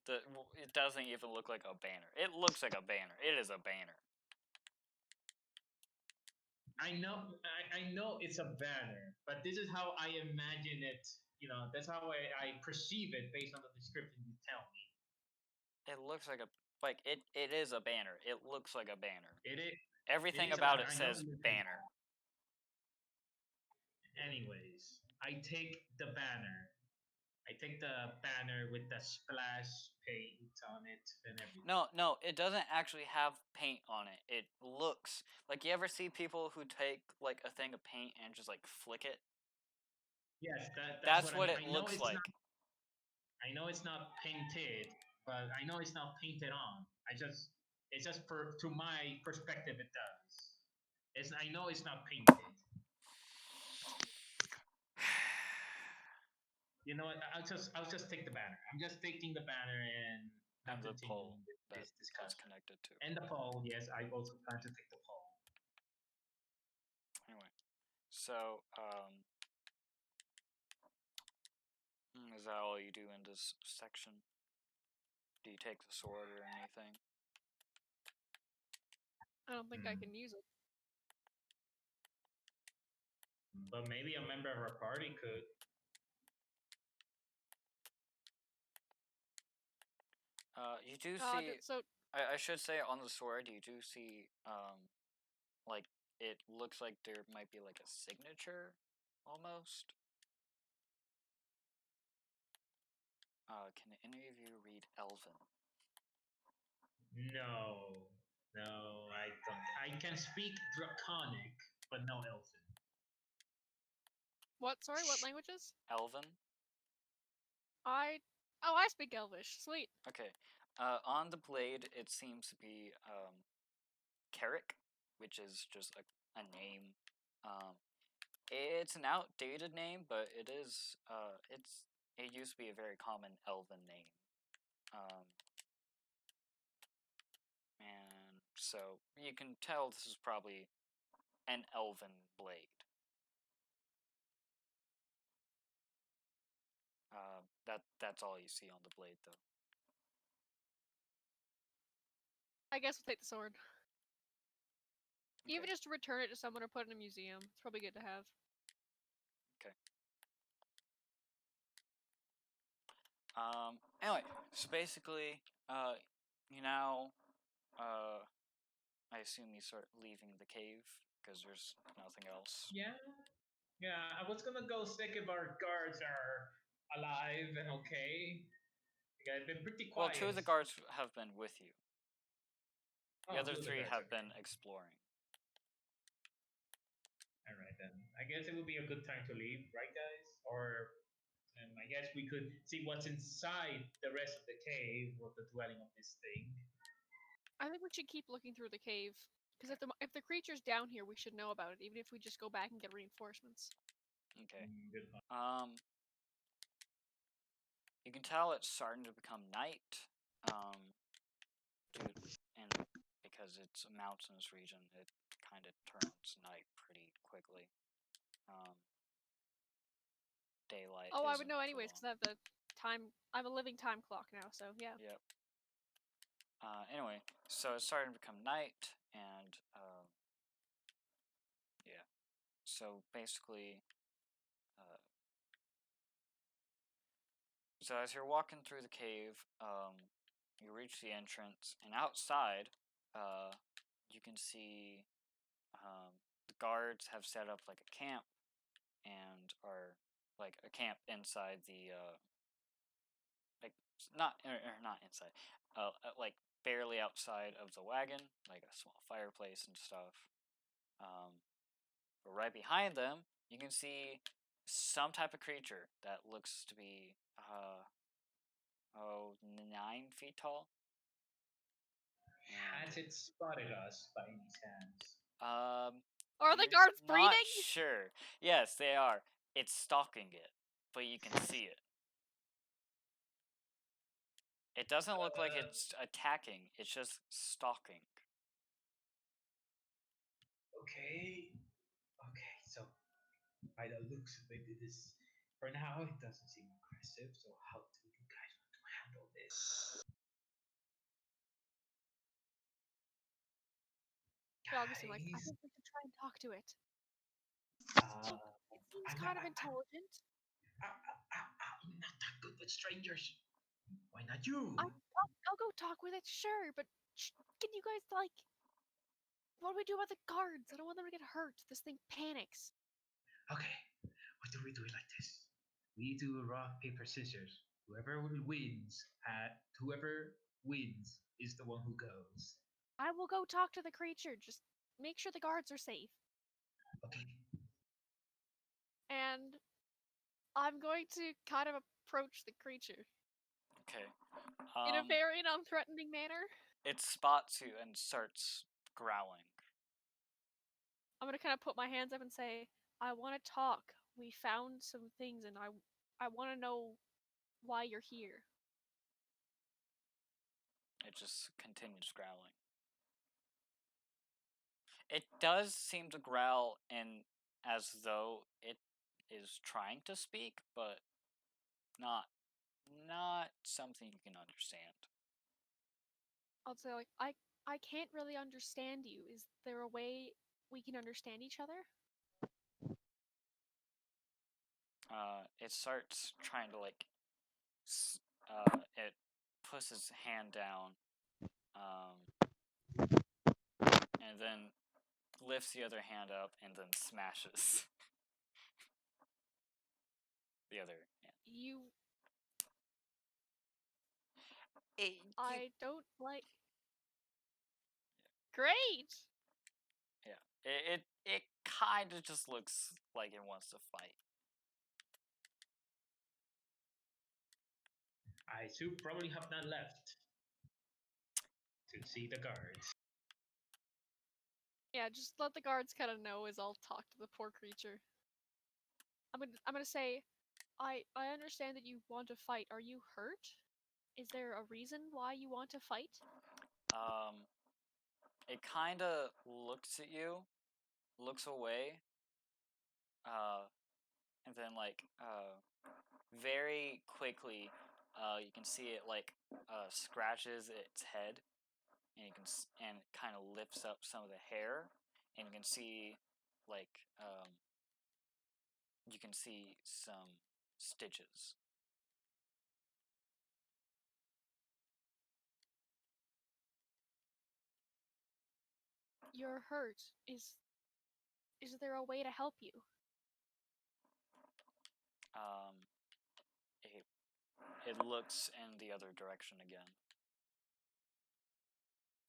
It doesn't even look like a banner. It looks like a banner. It is a banner. I know it's a banner, but this is how I imagine it. That's how I perceive it based on the description you tell me. It looks like it is a banner. It looks like a banner. It is. It Everything is a about banner. it I know it says looks like banner. that. Anyways, I take the banner. I take the banner with the splash paint on it and everything. No, it doesn't actually have paint on it. It looks like you ever see people who take like a thing of paint and just like flick it? Yes, that's That's what I what mean. it looks like. I know it's not painted, but I know it's not painted on. It's just to my perspective it does. I know it's not painted. You know what? I'll just take the banner. I'm just taking the banner and not And the pole continuing with that this it's discussion. connected to. And the poll, yes, I also plan to take the poll. Anyway, so is that all you do in this section? Do you take the sword or anything? I don't think I can use it. But maybe a member of our party could. You do see. So I should say on the sword you do see like it looks like there might be like a signature almost. Can any of you read Elven? No, no, I don't. I can speak Draconic, but no Elfin. What? Sorry, what languages? Elven? I. Oh, I speak Elvish. Sweet. Okay. On the blade it seems to be Carrick, which is just a name. Um, it's an outdated name, but it used to be a very common Elven name. Um, and so you can tell this is probably an Elven blade. That's all you see on the blade, though. I guess we'll take the sword. Even Okay. just to return it to someone or put it in a museum. It's probably good to have. Okay. Anyway, so basically, you now, I assume you start leaving the cave because there's nothing else. Yeah, yeah. I was gonna go check if our guards are alive and okay. I've been pretty Well, quiet. two of the guards have been with you. The Oh, other two of the three guards. have Okay. been exploring. All right then. I guess it would be a good time to leave, right, guys? Or I guess we could see what's inside the rest of the cave or the dwelling of this thing. I think we should keep looking through the cave. Because if the creature's down here, we should know about it, even if we just go back and get reinforcements. Okay. Good point. You can tell it's starting to become night. And because it's a mountainous region, it kind of turns night pretty quickly. Daylight. Oh, I would isn't know for anyways, long. because I have the time. I have a living time clock now, so yeah. Yep. Anyway, so it's starting to become night, and yeah. So basically, uh, so as you're walking through the cave, you reach the entrance, and outside, you can see the guards have set up like a camp, and are like a camp inside the like not inside, like barely outside of the wagon, like a small fireplace and stuff. But right behind them, you can see some type of creature that looks to be 9 feet tall. And Has it spotted us by any chance? Are the you're guards not breeding? sure. Yes, they are. It's stalking it, but you can see it. It doesn't look like it's attacking. It's just stalking. Okay. Okay, so by the looks of it, it is. For now, it doesn't seem aggressive. So how do you guys want to handle this, They all just seem like, I guys? think we should try and talk to it. Uh, It seems I'm not. kind of intelligent. I'm not that good with strangers. Why not you? I'll go talk with it, sure, but can you guys, like, what do we do about the guards? I don't want them to get hurt. This thing panics. Okay, what do we do it like this? We do rock paper scissors. Whoever wins is the one who goes. I will go talk to the creature. Just make sure the guards are safe. Okay. And I'm going to kind of approach the creature Okay. in a very non-threatening manner. It spots you and starts growling. I'm gonna kind of put my hands up and say, I want to talk. We found some things, and I want to know why you're here. It just continues growling. It does seem to growl and as though it is trying to speak, but not something you can understand. I'll say like, I can't really understand you. Is there a way we can understand each other? It starts trying to like it puts its hand down And then lifts the other hand up and then smashes the other hand. I don't like. Great. Yeah. It kind of just looks like it wants to fight. I too probably have not left to see the guards. Yeah, just let the guards kind of know as I'll talk to the poor creature. I'm gonna say, I understand that you want to fight. Are you hurt? Is there a reason why you want to fight? It kind of looks at you, looks away, and then very quickly, you can see it scratches its head, and and kind of lifts up some of the hair, and you can see like you can see some stitches. You're hurt. Is there a way to help you? Um, it it looks in the other direction again.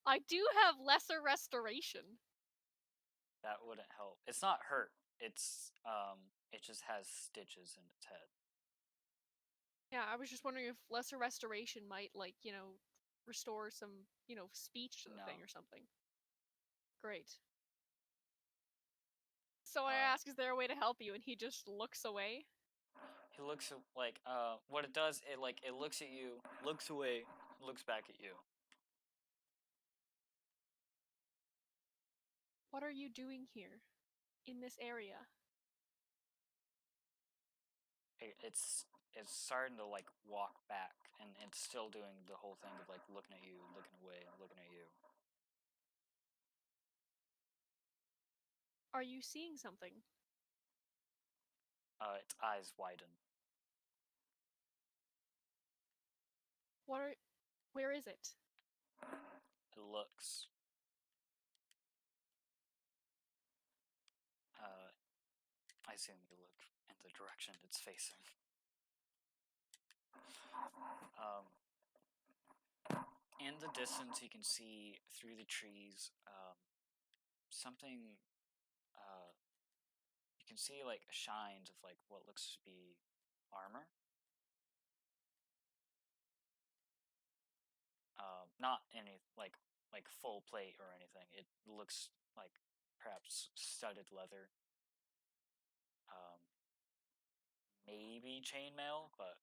I do have lesser restoration. That wouldn't help. It's not hurt. It just has stitches in its head. Yeah, I was just wondering if lesser restoration might, restore some, speech to the No. thing or something. Great. So I ask, is there a way to help you? And he just looks away. He looks what it does. It looks at you, looks away, looks back at you. What are you doing here? In this area? It's starting to walk back, and it's still doing the whole thing of looking at you, looking away, looking at you. Are you seeing something? Its eyes widen. Where is it? It looks. I assume you look in the direction it's facing. In the distance, you can see through the trees something. You can see shines of what looks to be armor. Not any full plate or anything. It looks like perhaps studded leather. Maybe chainmail, but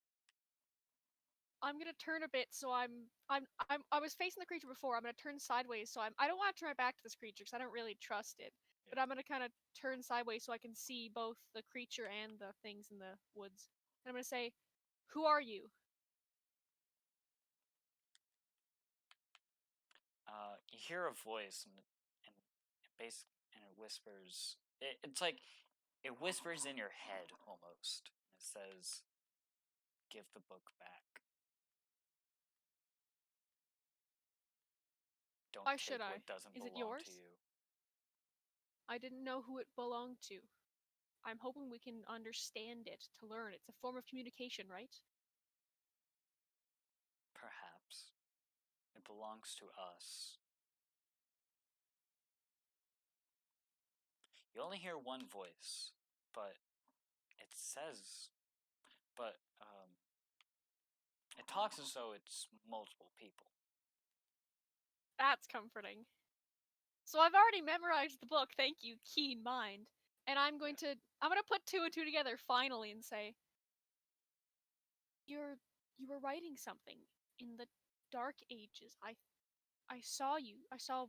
I'm gonna turn a bit so I was facing the creature before. I'm gonna turn sideways so I don't want to turn my back to this creature because I don't really trust it. But I'm gonna kind of turn sideways so I can see both the creature and the things in the woods. And I'm gonna say, "Who are you?" you hear a voice and it whispers. It's it whispers in your head almost. It says, "Give the book back. Don't Why take should I? what doesn't Is it belong yours? to you." I didn't know who it belonged to. I'm hoping we can understand it to learn. It's a form of communication, right? Perhaps it belongs to us. You only hear one voice, but it says, but it talks as though it's multiple people. That's comforting. So I've already memorized the book, thank you, keen mind. And I'm gonna put two and two together finally and say, you were writing something in the dark ages. I saw you. I saw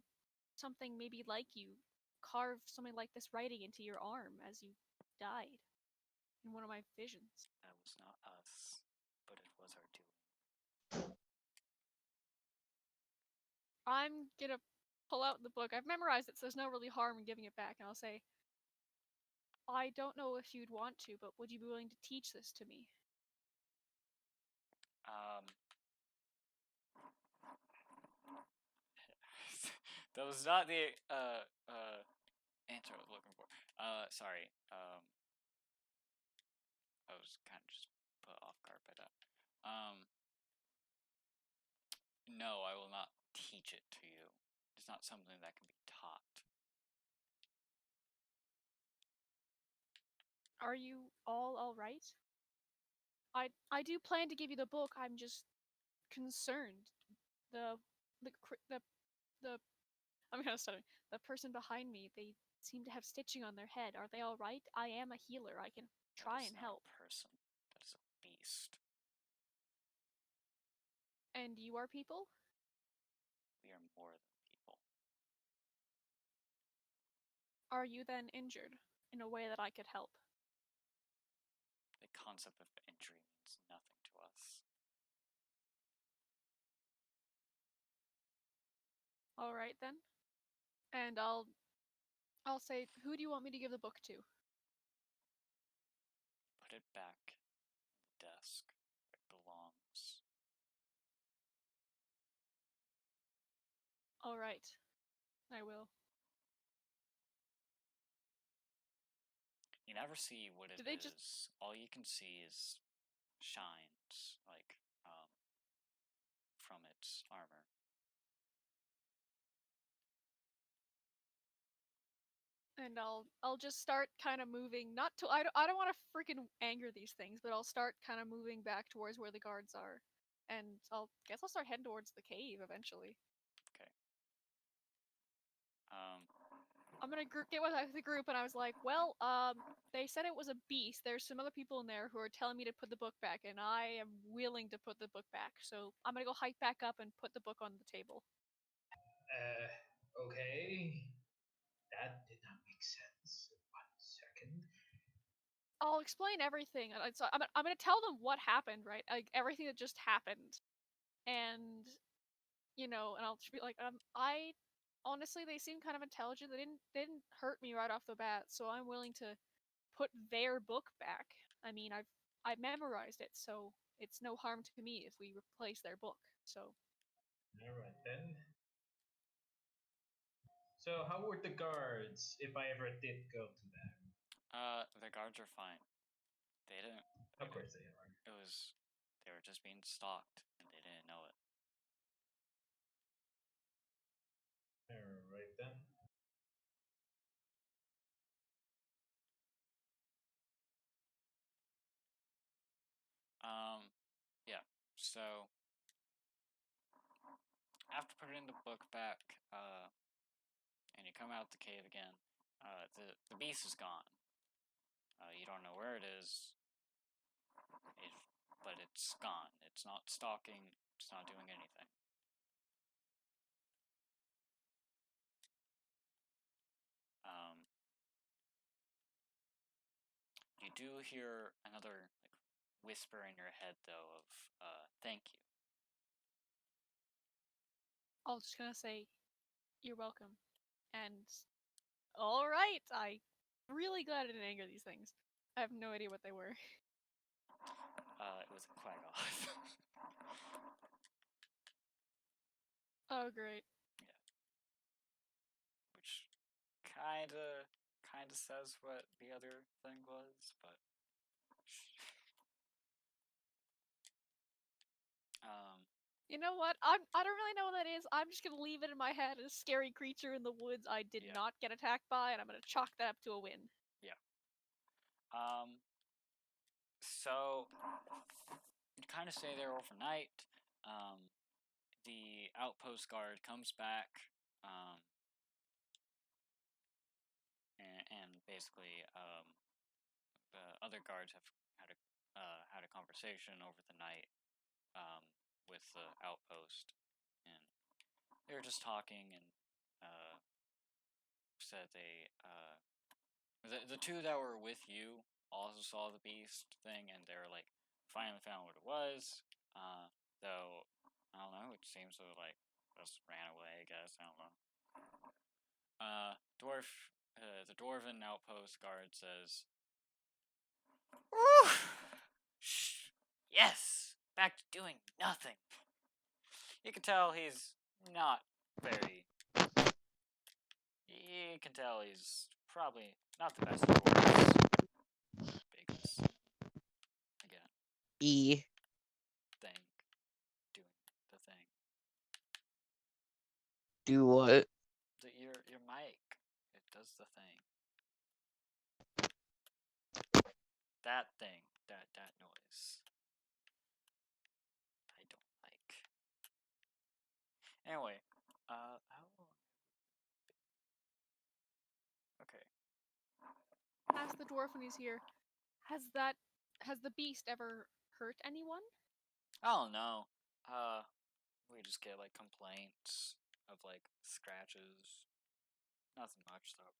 something maybe like you carve something like this writing into your arm as you died in one of my visions. That was not us, but it was our doing. I'm gonna pull out the book. I've memorized it, so there's no really harm in giving it back, and I'll say, I don't know if you'd want to, but would you be willing to teach this to me? Um, That was not the answer I was looking for. Sorry. I was kind of just put off guard by that. No, I will not teach it to you. It's not something that can be taught. Are you all right? I do plan to give you the book. I'm just concerned. The the I'm kind of stuttering. The person behind me, they seem to have stitching on their head. Are they all right? I am a healer. I can That try is and not help. a person. That is a beast. And you are people? We are more than people. Are you then injured in a way that I could help? The concept of injury means nothing to us. All right then. And I'll say, who do you want me to give the book to? Put it back on the desk where it belongs. All right. I will. You never see what it Do they is. just All you can see is shines, like, from its armor. and I'll just start kind of moving, not to I don't want to freaking anger these things, but I'll start kind of moving back towards where the guards are. And I'll start heading towards the cave eventually. Okay. Um, I'm gonna get with the group, and I was like, well, they said it was a beast. There's some other people in there who are telling me to put the book back, and I am willing to put the book back. So I'm gonna go hike back up and put the book on the table. Okay. That did not make sense. 1 second. I'll explain everything. So I'm gonna tell them what happened, right? Like everything that just happened, and and I'll just be like, I honestly, they seem kind of intelligent. They didn't hurt me right off the bat, so I'm willing to put their book back. I mean, I've memorized it, so it's no harm to me if we replace their book. So Alright then. So, how were the guards if I ever did go to them? the guards are fine. They didn't. Of course they are. It was. They were just being stalked, and they didn't know it. Alright then. Yeah. So after putting the book back, and you come out the cave again, the beast is gone. You don't know where it is, but it's gone. It's not stalking. It's not doing anything. You do hear another like whisper in your head though of thank you. I'll just gonna say, "You're welcome." And all right, I really glad I didn't anger these things. I have no idea what they were. It was a quaggoth. Oh great. Yeah. Which kinda says what the other thing was, but um You know what? I don't really know what that is. I'm just gonna leave it in my head as a scary creature in the woods I did Yeah. not get attacked by, and I'm gonna chalk that up to a win. yeah. So you kind of stay there overnight. The outpost guard comes back, um, and basically the other guards have had a conversation over the night with the outpost, and they were just talking and said the two that were with you also saw the beast thing, and they were like finally found what it was. Though I don't know, it seems to like just ran away. I guess I don't know. The dwarven outpost guard says, "Woo! Shh. Yes, back to doing nothing." You can tell he's not very You can tell he's probably not the best at chords. Because, again, E. thing. Doing the thing. Do what? Your mic. It does the thing. That thing. That noise. I don't like. Anyway, how long? Okay. Ask the dwarf when he's here. Has the beast ever hurt anyone? Oh no. We just get like complaints of like scratches. Nothing much though.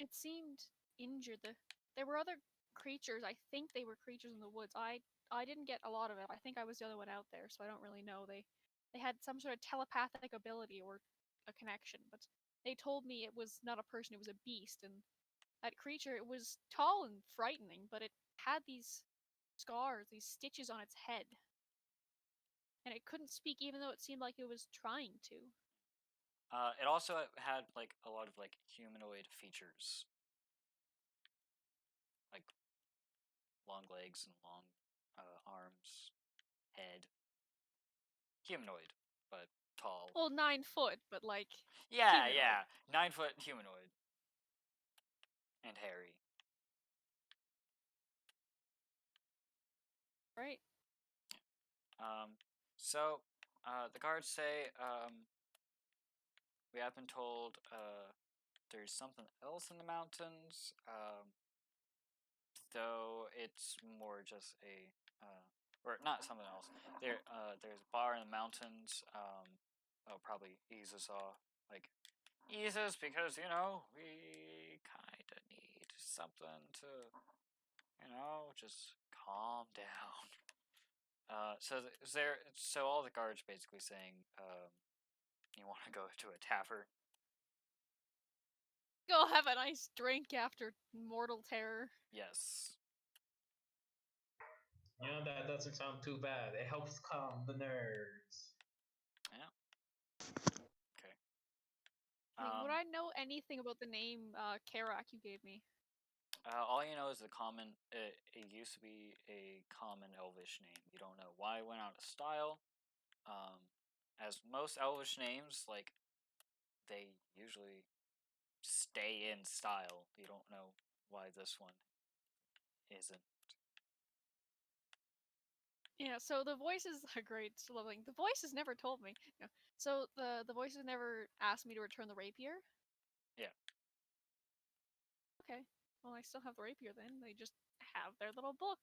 It seemed injured. There were other creatures. I think they were creatures in the woods. I didn't get a lot of it. I think I was the only one out there, so I don't really know. They had some sort of telepathic ability or a connection, but they told me it was not a person, it was a beast, and that creature, it was tall and frightening, but it had these scars, these stitches on its head. And it couldn't speak even though it seemed like it was trying to. It also had like a lot of like humanoid features, like long legs and long arms, head. Humanoid, but tall. Well, 9 foot, but like Yeah, humanoid. yeah. 9 foot humanoid. And hairy. Right? So, the guards say, we have been told, there's something else in the mountains, though it's more just a, or not something else. There's a bar in the mountains, that'll probably ease us off. Like, ease us because, we kinda need something to, just calm down. So all the guards basically saying, you want to go to a tavern? Go have a nice drink after mortal terror. Yes. That doesn't sound too bad. It helps calm the nerves. Yeah. Okay. Would I know anything about the name Karak you gave me? All you know is the common. It used to be a common Elvish name. You don't know why it went out of style. As most Elvish names, like they usually stay in style. You don't know why this one isn't. Yeah, so the voices are great. Loving. The voices never told me. So the voices never asked me to return the rapier. Yeah. Okay. Well, I still have the rapier then. They just have their little book.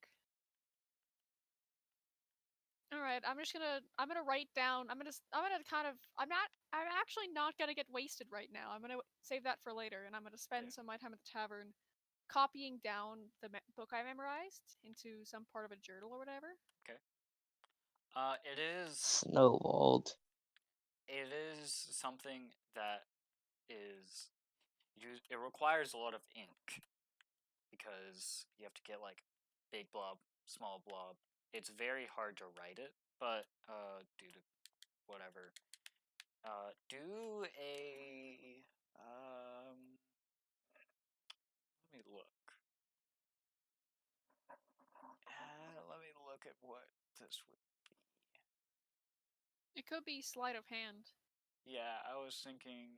All right, I'm gonna write down. I'm gonna kind of. I'm actually not gonna get wasted right now. I'm gonna save that for later, and I'm gonna spend Yeah. some of my time at the tavern, copying down the book I memorized into some part of a journal or whatever. Okay. It is. Snowballed. It is something that is. It requires a lot of ink because you have to get like big blob, small blob. It's very hard to write it, but due to whatever, do a let me look. Let me look at what this would be. It could be sleight of hand. Yeah, I was thinking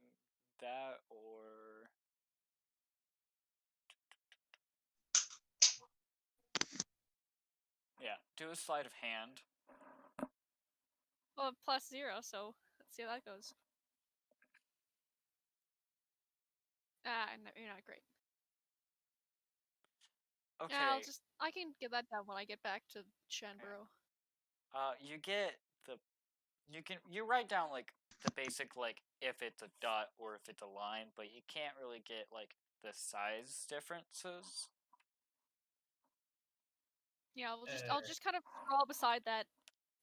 that or yeah, do a sleight of hand. Well, +0, so let's see how that goes. No, you're not great. Yeah, Okay. I can get that done when I get back to Shanborough. You get the you write down like the basic like if it's a dot or if it's a line, but you can't really get like the size differences. Yeah, I'll just kind of scroll beside that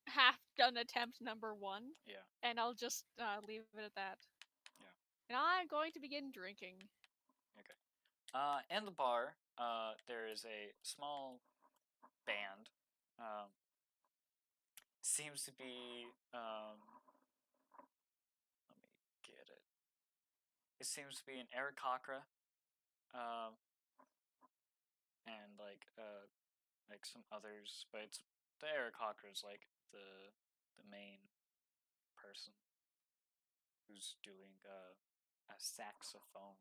half done attempt number 1, Yeah. and I'll just leave it at that. Yeah. And I'm going to begin drinking. Okay. In the bar, there is a small band. Seems to be let me get it. it seems to be an Aarakocra, um, and like some others, but it's the Aarakocra is like the main person who's doing a saxophone,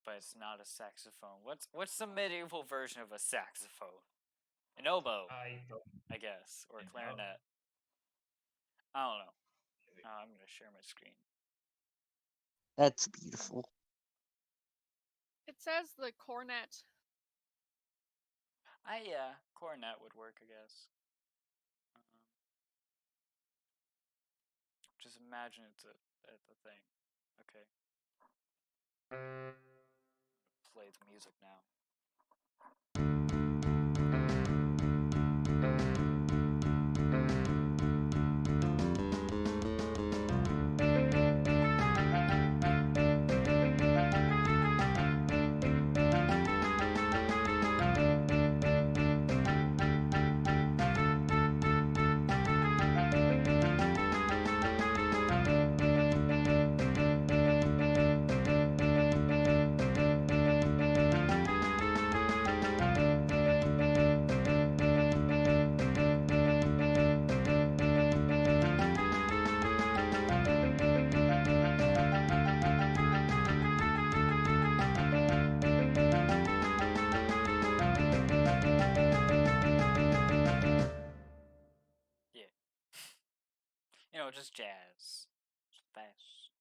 but it's not a saxophone. What's the medieval version of a saxophone? An oboe, I don't I guess, or a know. clarinet. I don't know. I'm gonna share my screen. That's beautiful. It says the cornet. Yeah, cornet would work, I guess. Just imagine it's a thing. Okay. Play the music now. Yeah. Just jazz. Fast.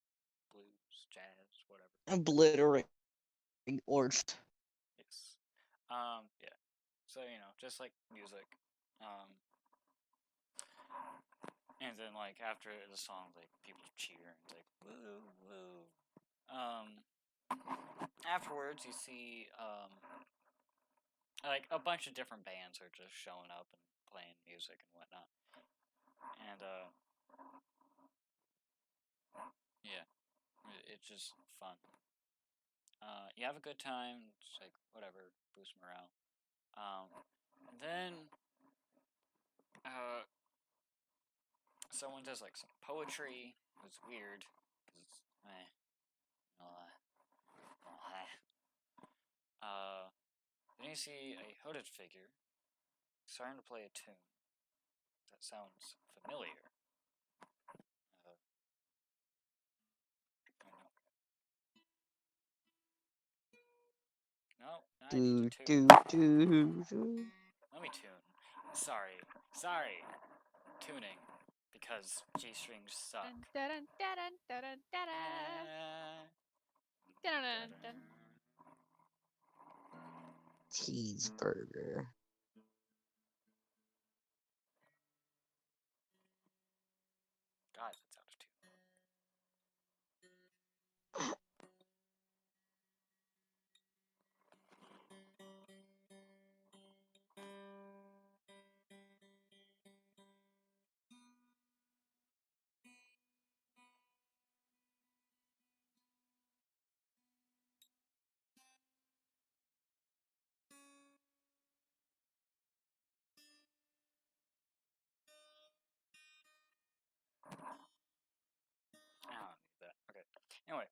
Blues, jazz, whatever. Obliterating orcs. Yes. Yeah. So, just like music. And then like after the song, like people cheer and it's like woo woo. Afterwards you see like a bunch of different bands are just showing up and playing music and whatnot. And yeah, it's just fun. You have a good time, just like whatever, boost morale. Then someone does like some poetry. It's weird because it's then you see a hooded figure starting to play a tune that sounds familiar. No, I need Do to do tune. do. Let me tune. Sorry. Tuning. Because G strings suck. Dun, dun, dun, dun, dun, dun, dun, dun, dun. Cheeseburger. God, that's out of tune. I don't need that. Okay. Anyway.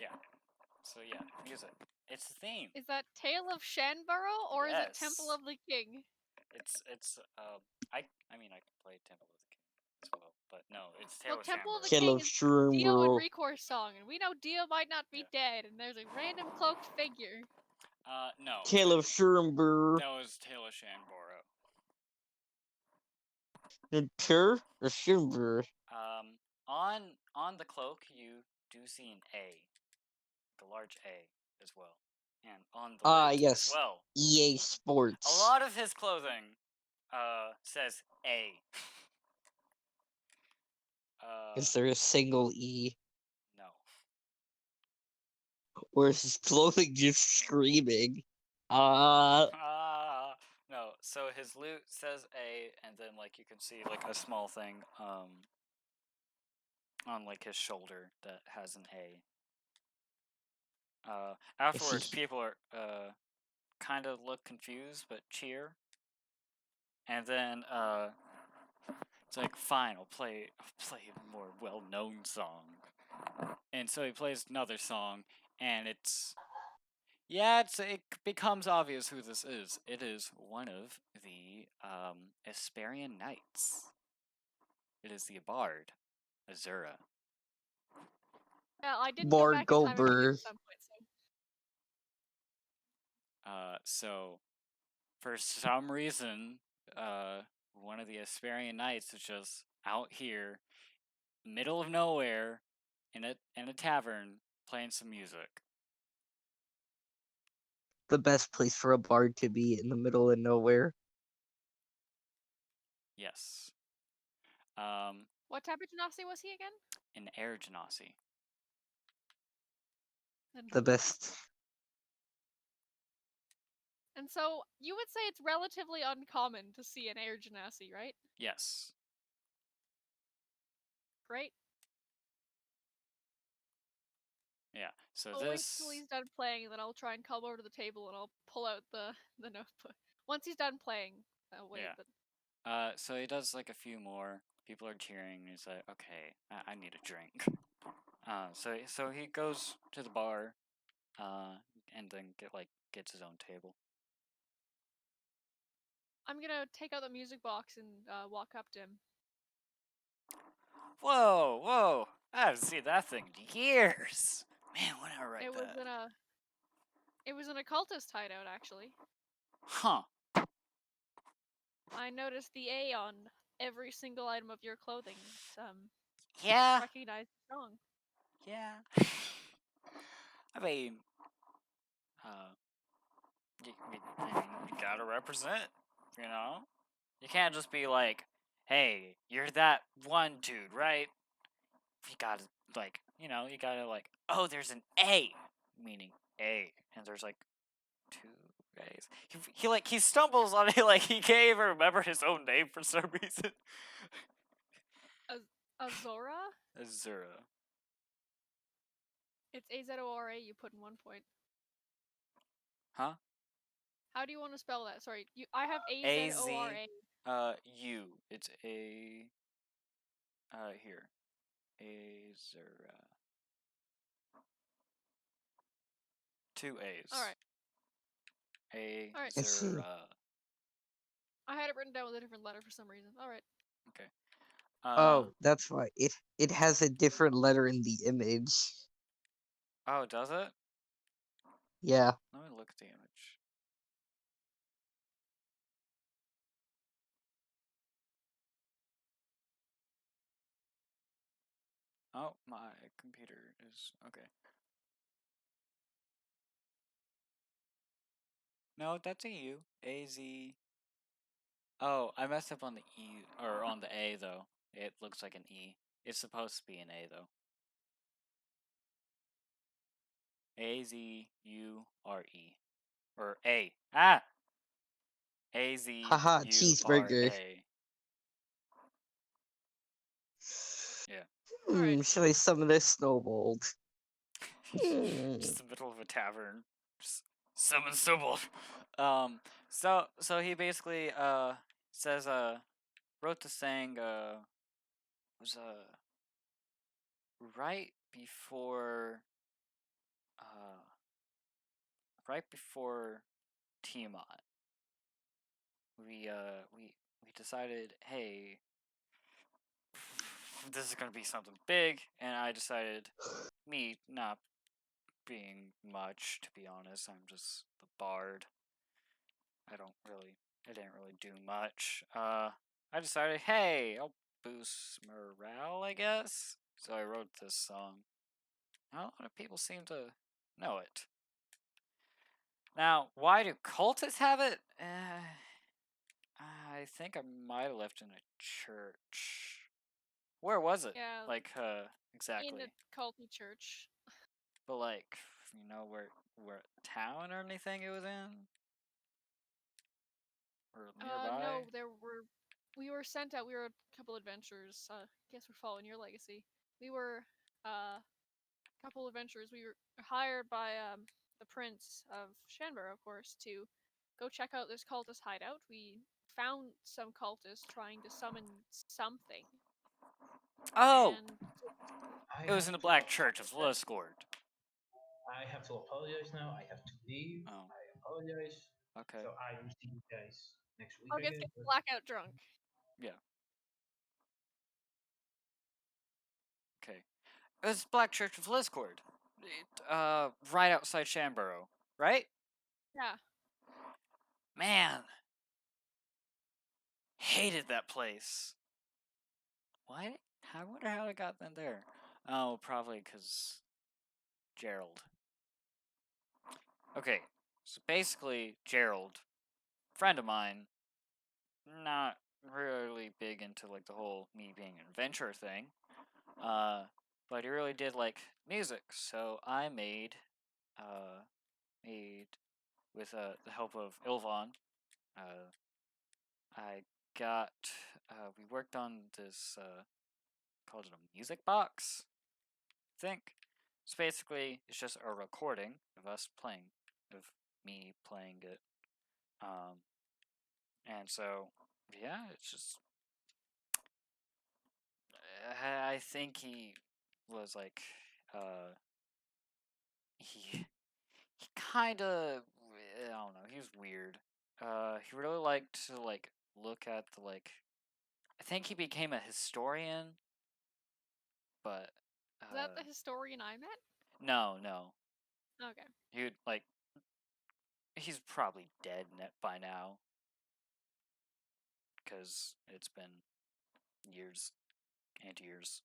Yeah. So yeah, music. It's the theme. Is that Tale of Shanborough or is it Temple Yes. of the King? It's I mean I can play Temple of the King. but no, it's Well, Taylor Temple of the Shamber. Kill King of is Shroom Dio and Girl. Recourse song, and we know Dio might not be dead, and there's a random cloaked figure. No. Kill of Shroom Girl. That was Taylor Shanboro. The Tur or Shroom Girl. On the cloak, you do see an A, a large A as well, and on the Ah, lid as yes. well. EA Sports. A lot of his clothing, says A. Is there a single E? No. Or is his clothing just screaming? No. So his loot says A, and then like you can see like a small thing on like his shoulder that has an A. Afterwards, people are kind of look confused but cheer, and then it's like fine, I'll play a more well-known song, and so he plays another song, and it becomes obvious who this is. It is one of the Esperian Knights. It is the Bard, Azura. Yeah, I didn't go Bard back in time and read it Goldberg. at some point, so. So for some reason, one of the Esperian Knights is just out here, middle of nowhere, in a tavern, playing some music. The best place for a bard to be, in the middle of nowhere. Yes. What type of genasi was he again? An air genasi. The best. And so, you would say it's relatively uncommon to see an air genasi, right? Yes. Great. Yeah. So I'll wait this. till he's done playing, and then I'll try and come over to the table and I'll pull out the notebook. Once he's done playing, I'll wait. Yeah. But So he does like a few more. People are cheering. And he's like, okay, I need a drink. So he goes to the bar, and then gets his own table. I'm gonna take out the music box and walk up to him. Whoa, whoa! I haven't seen that thing in years. Man, when did I write It was that? it was an occultist hideout, actually. Huh? I noticed the A on every single item of your clothing. Yeah. Recognized strong. Yeah. I mean, you gotta represent. You know, you can't just be like, "Hey, you're that one dude, right?" You gotta you gotta like, "Oh, there's an A," meaning A, and there's like two A's. He stumbles on it like he can't even remember his own name for some reason. Azora? Azura. It's A-Z-O-R-A. You put in 1 point. Huh? How do you want to spell that? Sorry, I have A-Z. A-Z-O-R-A. U. It's a. Here. Azura. 2 A's. Alright. Alright. I see. Azura. I had it written down with a different letter for some reason. Alright. Okay. Oh, that's why. It has a different letter in the image. Oh, does it? Yeah. Let me look at the image. Oh, my computer is okay. No, that's a U. A-Z. Oh, I messed up on the E, or on the A, though. It looks like an E. It's supposed to be an A, though. A-Z-U-R-E. Or A. Ah! Haha, cheeseburger. A-Z-U-R-A. Yeah. Alright. Should I summon a snowball? Just the middle of a tavern. Just summon snowball. So he basically, says, wrote the saying, was, right before uh right before Tiamat, we decided, hey, this is gonna be something big, and I decided, me not being much, to be honest, I'm just the bard. I didn't really do much. I decided, hey, I'll boost morale, I guess. So I wrote this song. Not a lot of people seem to know it. Now, why do cultists have it? I think I might have left in a church. Where was it? Yeah, Like, in exactly. a culty church. But like, where town or anything it was in, or nearby. No, we were sent out. We were a couple adventurers. Guess we're following your legacy. We were a couple adventurers. We were hired by the prince of Shanborough, of course, to go check out this cultist hideout. We found some cultists trying to summon something, Oh, and I it was have in the to Black Church of apologize. Liscord. I have to apologize now. I have to leave. Oh, I apologize. okay, So I will see you guys next week, I'll I get guess. blackout drunk. yeah, okay. It was Black Church of Liscord, right outside Shanborough, right? Yeah, Man, hated that place. Why? I wonder how I got them there. Oh, probably because Gerald. Okay, so basically, Gerald, friend of mine, not really big into like the whole me being an adventurer thing. But he really did like music, so I made with the help of Ilvon. Uh, I got we worked on this called it a music box, I think. So basically, it's just a recording of us playing, of me playing it. Um, and so yeah, it's just I think he was like he kind of I don't know, he was weird. He really liked to like look at the like I think he became a historian, but is that the historian I met? no. Okay. He would like he's probably dead by now cuz it's been years and years.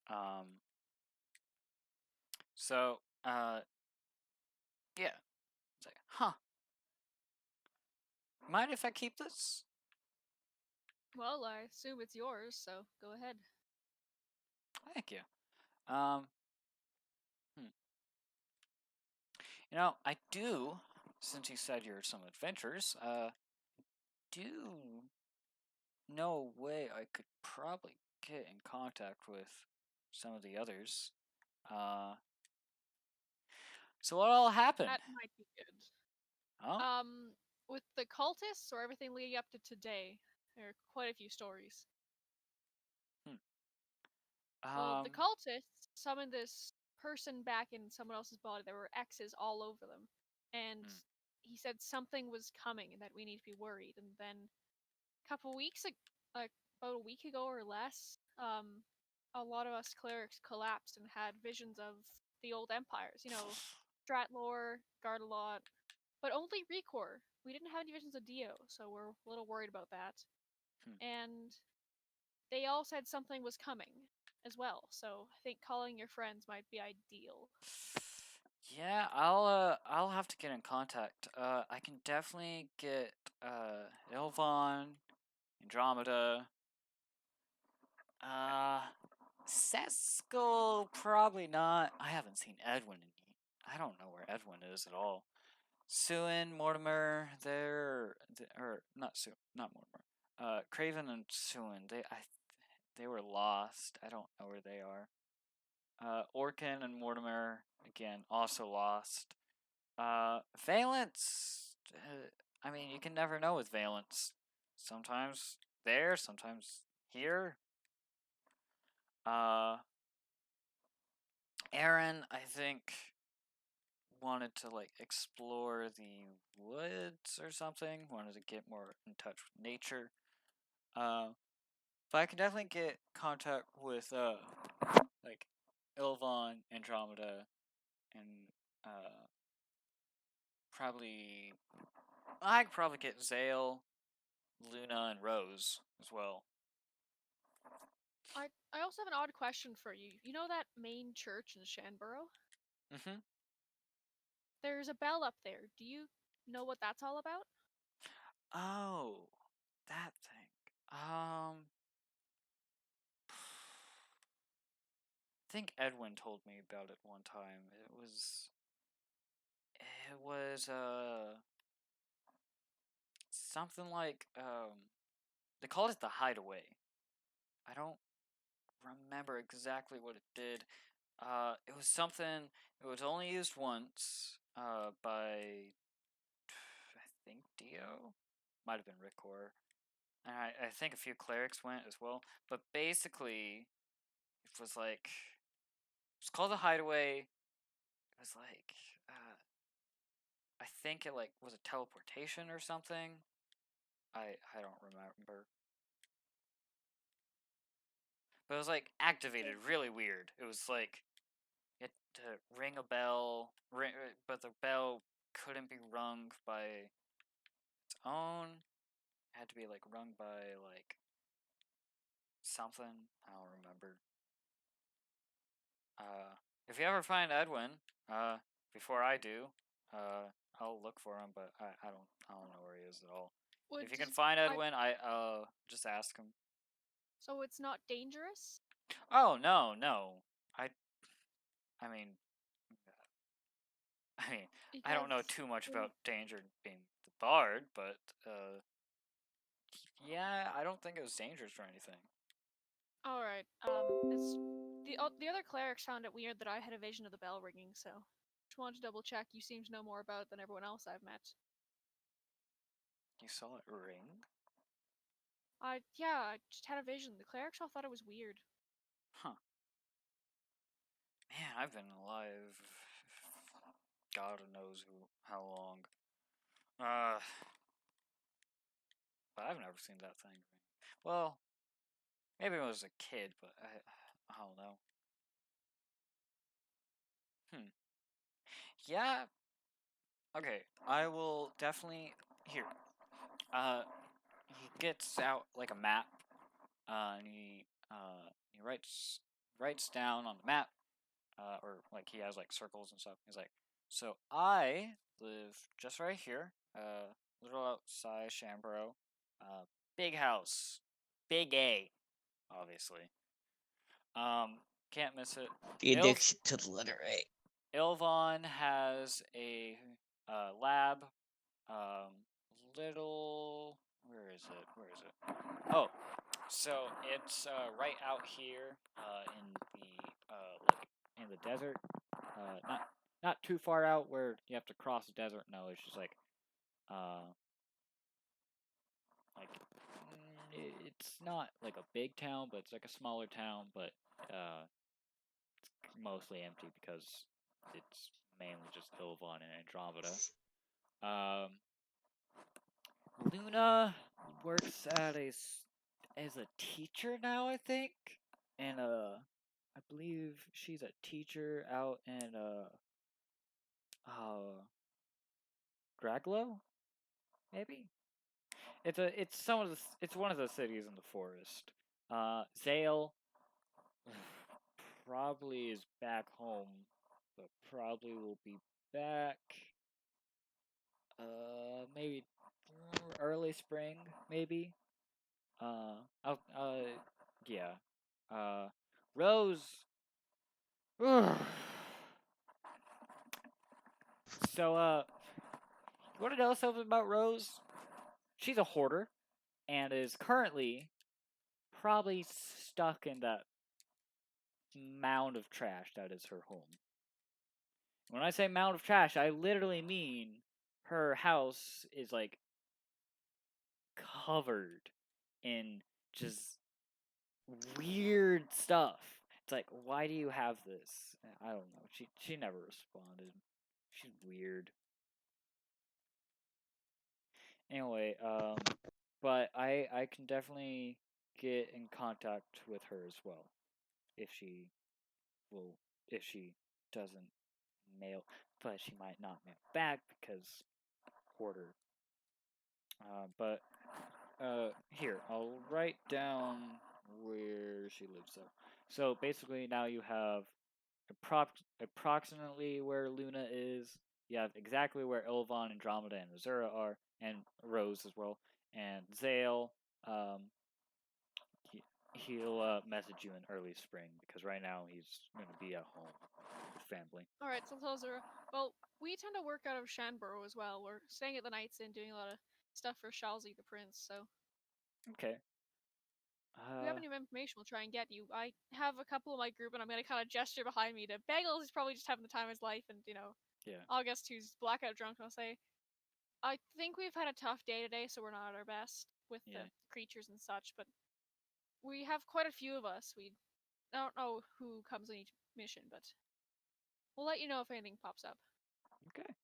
Um so yeah, it's like, huh. Mind if I keep this? Well, I assume it's yours, so go ahead. Thank you. Um hmm. You know, I do, since you said you're some adventures, do know a way I could probably get in contact with some of the others. Uh, so what all happened? That might be good. Huh? With the cultists or everything leading up to today, there are quite a few stories. Hmm. Well, the Um, cultists summoned this person back in someone else's body. There were X's all over them. And hmm, he said something was coming and that we need to be worried. And then a couple weeks, like about a week ago or less, a lot of us clerics collapsed and had visions of the old empires. You know, Stratlor, Gardelot, but only Recor. We didn't have any visions of Dio, so we're a little worried about that. hmm. And they all said something was coming as well, so I think calling your friends might be ideal. Yeah, I'll have to get in contact. I can definitely get Ilvon, Andromeda, uh, Seskel probably not. I haven't seen Edwin in. I don't know where Edwin is at all. Suin, Mortimer, or not Suin, not Mortimer. Craven and Suin, they were lost. I don't know where they are. Orkin and Mortimer again also lost. Valence. I mean, you can never know with Valence. Sometimes there, sometimes here. Uh, Aaron, I think wanted to like explore the woods or something. Wanted to get more in touch with nature. Uh, But I can definitely get contact with like Ilvon, Andromeda, and probably I could probably get Zale, Luna, and Rose as well. I also have an odd question for you. You know that main church in Shanborough? Mm-hmm. There's a bell up there. Do you know what that's all about? Oh, that thing. I think Edwin told me about it one time. It was something like they called it the Hideaway. I don't remember exactly what it did. It was something. It was only used once. By I think Dio, might have been Ricor, and I think a few clerics went as well. But basically, it was like it's called the Hideaway. It was like I think it like was a teleportation or something. I don't remember. But it was like activated really weird. It was like you had to ring a bell, but the bell couldn't be rung by its own. It had to be like rung by like something. I don't remember. If you ever find Edwin, before I do, I'll look for him. But I don't know where he is at all. Would If you can find I Edwin, just ask him. so it's not dangerous? Oh no. I I mean I mean I don't Because know too much yeah. about danger being the bard, but yeah, I don't think it was dangerous or anything. All right. It's the other clerics found it weird that I had a vision of the bell ringing, so just wanted to double check. You seem to know more about it than everyone else I've met. You saw it ring? I just had a vision. The clerics all thought it was weird. Huh. Man, I've been alive God knows how long. But I've never seen that thing ring. Well, maybe when I was a kid, but I don't know. Hmm. Yeah. Okay. I will definitely here. He gets out like a map. And he writes down on the map. Or like he has like circles and stuff. He's like, so I live just right here. Little outside Shambro. Big house. Big A, obviously. Can't miss it. The Ilv addiction to the letter A. Ilvon has a lab. Um, little. Where is it? Where is it? Oh, so it's right out here in the like in the desert. Not too far out where you have to cross the desert. No, it's just uh like it's not like a big town, but it's like a smaller town. But it's mostly empty because it's mainly just Ilvon and Andromeda. Um, Luna works as a teacher now, I think, and I believe she's a teacher out in Graglow, maybe. It's one of the cities in the forest. Zale probably is back home, but probably will be back. Maybe early spring, maybe. Yeah. Rose. So, you want to know something about Rose? She's a hoarder and is currently probably stuck in that mound of trash that is her home. When I say mound of trash, I literally mean her house is like covered in just weird stuff. It's like, why do you have this? I don't know. She never responded. She's weird. Anyway, but I can definitely get in contact with her as well if she will if she doesn't mail, but she might not mail back because hoarder. But here I'll write down where she lives though. So basically now you have approximately where Luna is. You have exactly where Ilvon, Andromeda, and Azura are, and Rose as well. And Zale, he'll message you in early spring because right now he's going to be at home with family. Alright, so those are. Well, we tend to work out of Shanborough as well. We're staying at the Knights Inn doing a lot of stuff for Shalzi the Prince, so Okay. if we have any information, we'll try and get you. I have a couple of my group, and I'm gonna kind of gesture behind me to Bagels. He's probably just having the time of his life, and Yeah. August, who's blackout drunk, and I'll say, I think we've had a tough day today, so we're not at our best with Yeah. the creatures and such, but we have quite a few of us. I don't know who comes on each mission, but we'll let you know if anything pops up. Okay.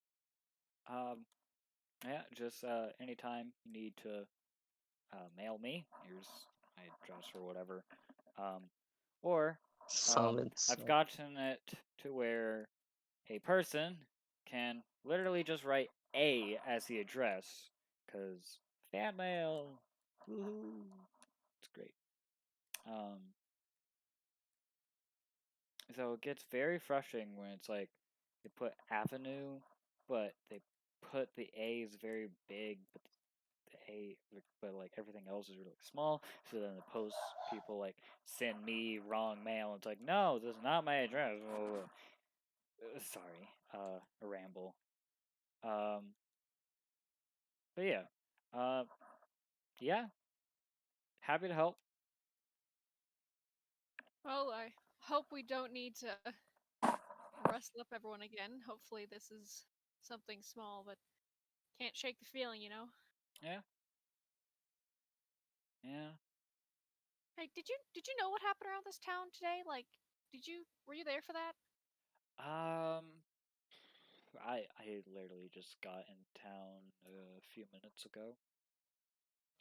Yeah. Just anytime you need to mail me, here's my address or whatever. Or Summons. I've gotten it to where a person can literally just write A as the address, because fan mail. Woohoo! It's great. So it gets very frustrating when it's like they put avenue, but they put the A's very big, but the but like everything else is really small. So then the post people like send me wrong mail. It's like, no, this is not my address. Sorry, a ramble. Um, but yeah, uh, yeah, happy to help. Well, I hope we don't need to rustle up everyone again. Hopefully, this is something small, but can't shake the feeling. Yeah, yeah. Hey, did you know what happened around this town today? Like, were you there for that? Um, I literally just got in town a few minutes ago.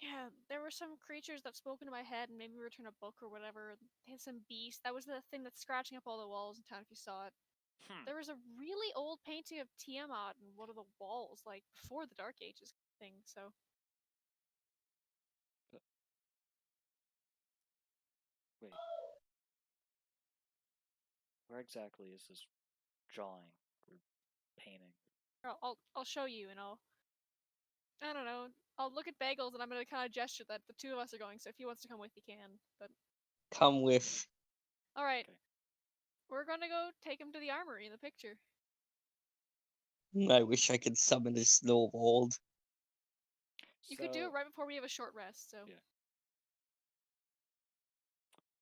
Yeah, there were some creatures that spoke into my head and made me return a book or whatever. They had some beast. That was the thing that's scratching up all the walls in town. If you saw it, Hmm. there was a really old painting of Tiamat in one of the walls, like before the Dark Ages thing. So But wait, where exactly is this drawing or painting? I'll show you, and I don't know. I'll look at Bagels, and I'm gonna kind of gesture that the two of us are going. So if he wants to come with, he can. But Come with. all right, Okay. we're gonna go take him to the armory in the picture. I wish I could summon a snowball. You could do it So right before we have a short rest. So yeah.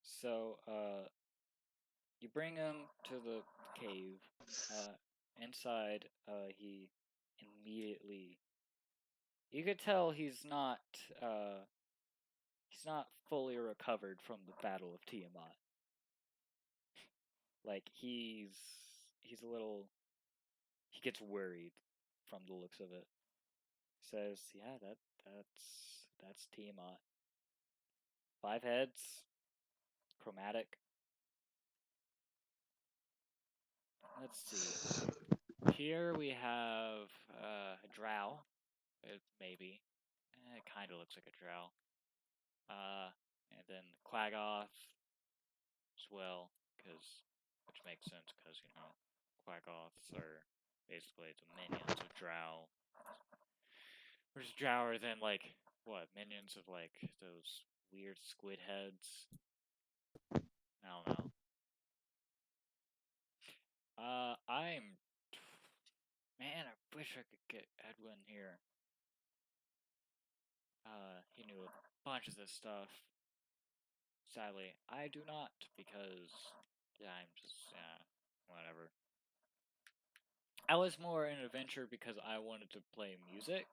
So you bring him to the cave. Inside, he immediately. You could tell he's not fully recovered from the Battle of Tiamat. Like he's a little. He gets worried from the looks of it. Says, "Yeah, that's Tiamat. 5 heads, chromatic. Let's see. Here we have a drow. Maybe. It kind of looks like a drow. And then Quaggoth as well, which makes sense because Quaggoths are basically the minions of drow. Whereas drow are then like what minions of like those weird squid heads. I don't know. I'm man. I wish I could get Edwin here. He knew a bunch of this stuff. Sadly, I do not because I'm just whatever. I was more an adventure because I wanted to play music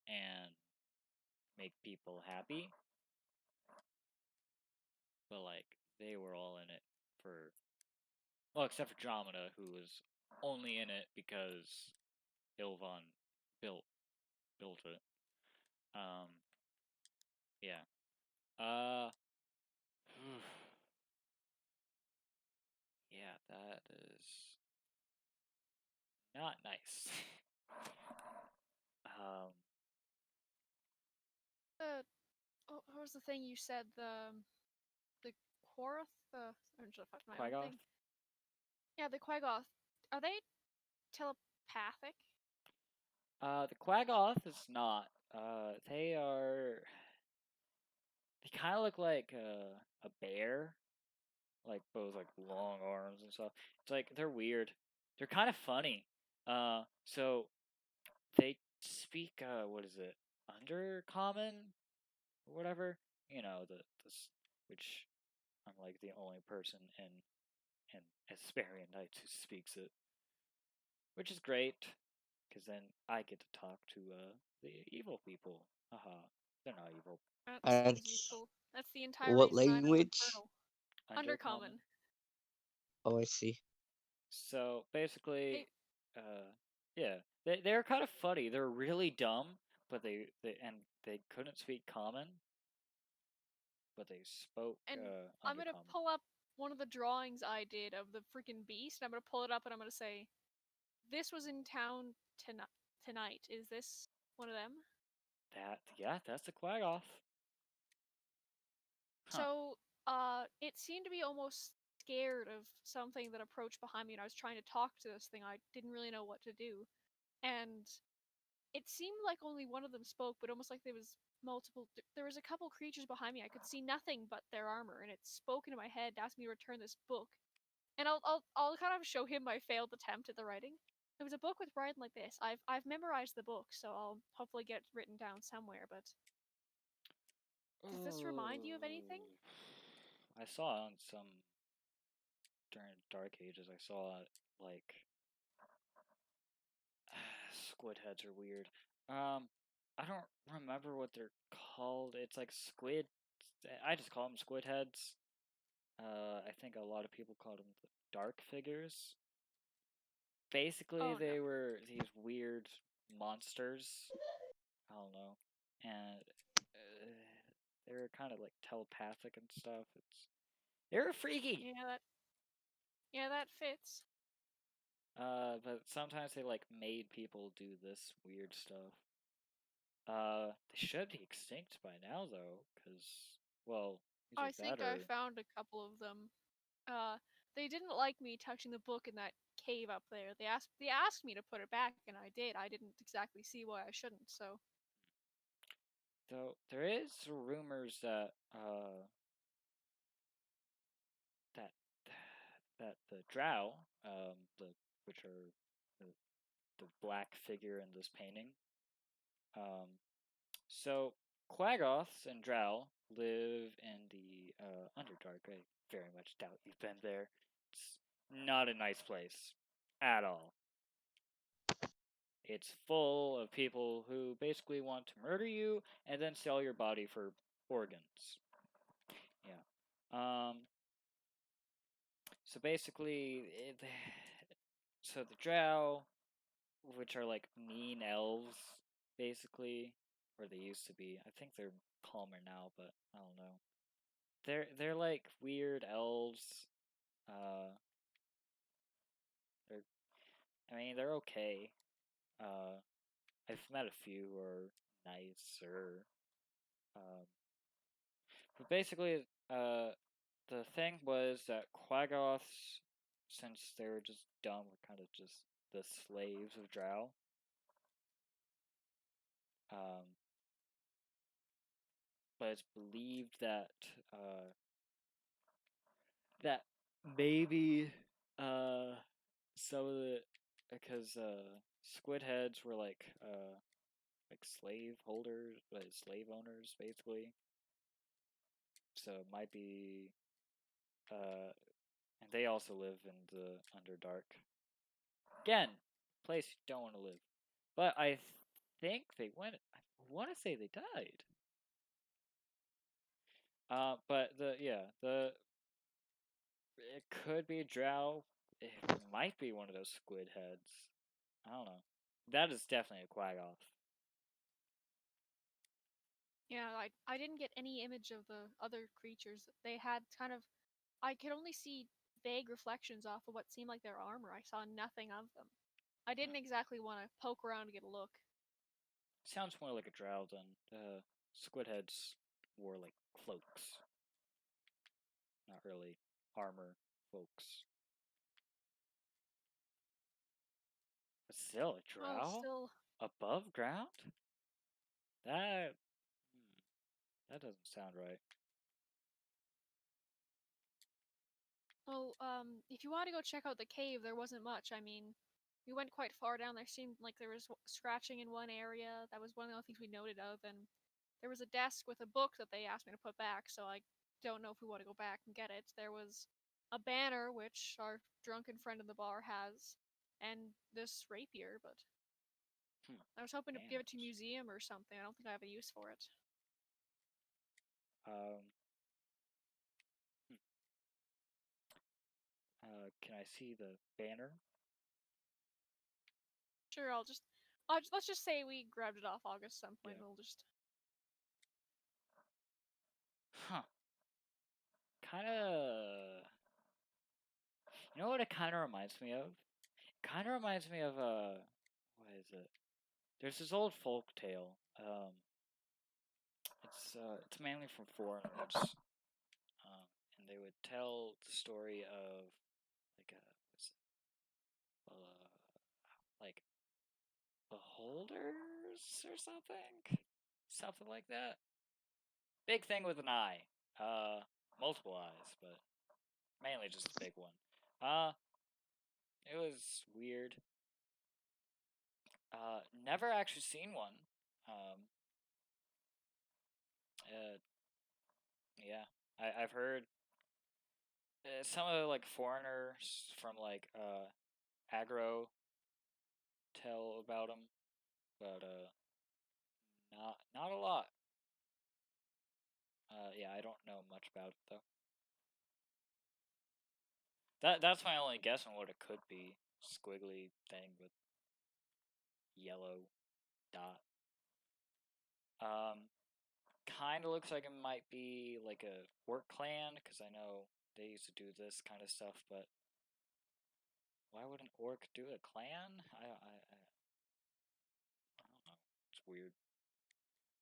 and make people happy, but like they were all in it for well, except for Dramata, who was only in it because Ilvon built built it. Um, yeah. Uh, yeah, that is not nice. um, What was the thing you said? The Quarath? I'm just fucked my own Quaggoth? thing. Yeah, the Quaggoth. Are they telepathic? The Quaggoth is not. They are. They kind of look like a bear, like both like long arms and stuff. It's like they're weird. They're kind of funny. So they speak. What is it? Undercommon or whatever. You know this, which I'm like the only person in Hesperian Knights who speaks it, which is great. Because then I get to talk to the evil people. Haha, they're not evil. That And seems useful. That's the entire what reason I know language? Infernal. Undercommon. Undercommon. Oh, I see. So basically, Hey, yeah, they're kind of funny. They're really dumb, but they couldn't speak common, but they spoke and I'm gonna undercommon. pull up one of the drawings I did of the freaking beast. I'm gonna pull it up and I'm gonna say, "This was in town tonight. Is this one of them?" That's the Quaggoth. Huh. So, it seemed to be almost scared of something that approached behind me, and I was trying to talk to this thing. I didn't really know what to do, and it seemed like only one of them spoke, but almost like there was multiple. There was a couple creatures behind me. I could see nothing but their armor, and it spoke into my head, asked me to return this book. And I'll kind of show him my failed attempt at the writing. It was a book with writing like this. I've memorized the book, so I'll hopefully get it written down somewhere. But does this remind you of anything? I saw on some during Dark Ages. I saw like squid heads are weird. I don't remember what they're called. It's like squid. I just call them squid heads. I think a lot of people called them the dark figures. Basically, Oh no. they were these weird monsters. I don't know, and uh, they were kind of like telepathic and stuff. They were freaky. Yeah, that fits. But sometimes they like made people do this weird stuff. They should be extinct by now though, because well, either I that think I or found a couple of them. Uh, they didn't like me touching the book in that cave up there. They asked me to put it back, and I did. I didn't exactly see why I shouldn't. So though there is rumors that that that the drow, the which are the, the black figure in this painting, so Quaggoths and drow live in the Underdark. I very much doubt you've been there. It's not a nice place at all. It's full of people who basically want to murder you and then sell your body for organs. Yeah. So basically, so the drow, which are like mean elves, basically, or they used to be. I think they're calmer now, but I don't know. They're like weird elves. Uh, they're I mean they're okay. Uh, I've met a few who are nicer. Um, but basically, the thing was that Quaggoths, since they were just dumb, were kind of just the slaves of Drow. Um, but it's believed that uh, that maybe uh, some of the because squid heads were like slave holders, slave owners basically. So it might be and they also live in the Underdark. Again, place you don't want to live. But I think they went. I want to say they died. But the it could be a drow. It might be one of those squid heads. I don't know. That is definitely a Quaggoth. Yeah, I didn't get any image of the other creatures. They had kind of I could only see vague reflections off of what seemed like their armor. I saw nothing of them. I didn't exactly want to poke around to get a look. Sounds more like a drow than squid heads wore like cloaks, not really armor folks. But still, a Well, drow still, above ground? That that doesn't sound right. well, if you want to go check out the cave, there wasn't much. I mean, we went quite far down. There seemed like there was scratching in one area. That was one of the only things we noted of. And there was a desk with a book that they asked me to put back. So I don't know if we want to go back and get it. There was a banner which our drunken friend in the bar has, and this rapier. But I was hoping to give it to a Banners. museum or something. I don't think I have a use for it. Um, hmm. Can I see the banner? Sure, let's just say we grabbed it off August some point. Yeah. We'll just Huh. Kinda. You know what it kind of reminds me of? Kind of reminds me of what is it? There's this old folk tale. It's mainly from foreigners. And they would tell the story of like what's it? Like beholders or something like that. Big thing with an eye. Multiple eyes, but mainly just the big one. It was weird. Never actually seen one. Um, yeah, I've heard some of the like foreigners from like aggro tell about them, but not a lot. Yeah, I don't know much about it though. That's my only guess on what it could be. Squiggly thing with yellow dot. Um, kind of looks like it might be like a work clan because I know they used to do this kind of stuff, but why would an orc do a clan? I don't know. It's weird.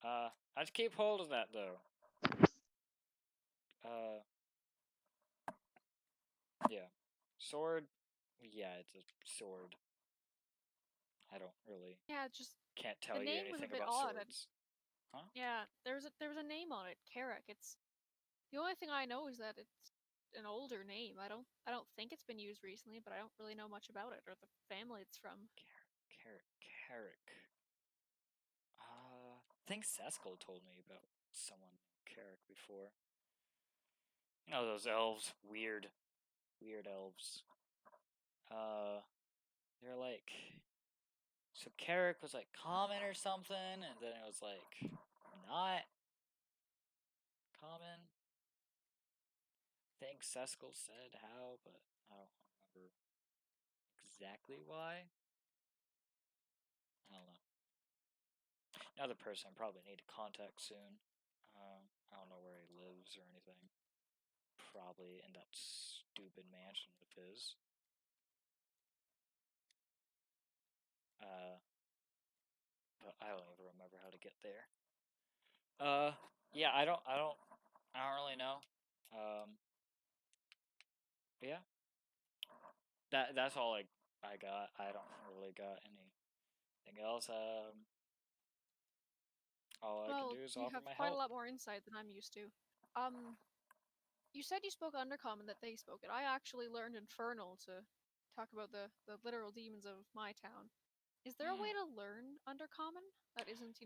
I just keep hold of that though. Uh, yeah, sword. Yeah, it's a sword. I don't really yeah, just can't the tell you name was a anything bit about odd. swords. Huh? Yeah, there was a name on it, Carrick. It's the only thing I know is that it's an older name. I don't think it's been used recently, but I don't really know much about it or the family it's from. Carrick. I think Seskel told me about someone named Carrick before. You know those elves, weird elves. Uh, they're like so Carrick was like common or something, and then it was like not common. I think Seskel said how, but I don't remember exactly why. I don't know. Another person I probably need to contact soon. I don't know where he lives or anything. Probably in that stupid mansion of his. Uh, but I don't even remember how to get there. Yeah, I don't really know. But yeah, that's all I got. I don't really got anything else. All I can Well, do is you offer have my quite a help. lot more insight than I'm used to. Um, you said you spoke Undercommon that they spoke it. I actually learned Infernal to talk about the literal demons of my town. Is there a way Hmm. to learn Undercommon that isn't,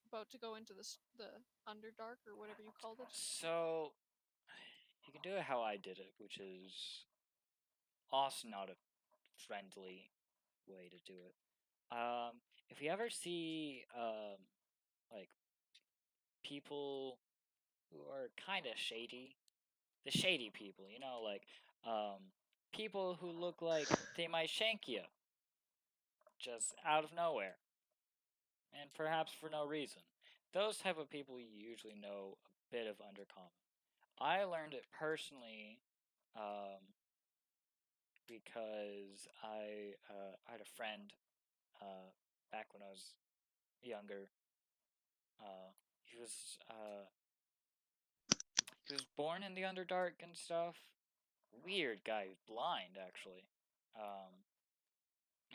about to go into the Underdark or whatever you called it? So you can do it how I did it, which is also not a friendly way to do it. If you ever see like people who are kind of shady, the shady people, like people who look like they might shank you just out of nowhere, and perhaps for no reason. those type of people usually know a bit of Undercommon. I learned it personally because I had a friend back when I was younger. He was he was born in the Underdark and stuff. Weird guy, he was blind actually. Um,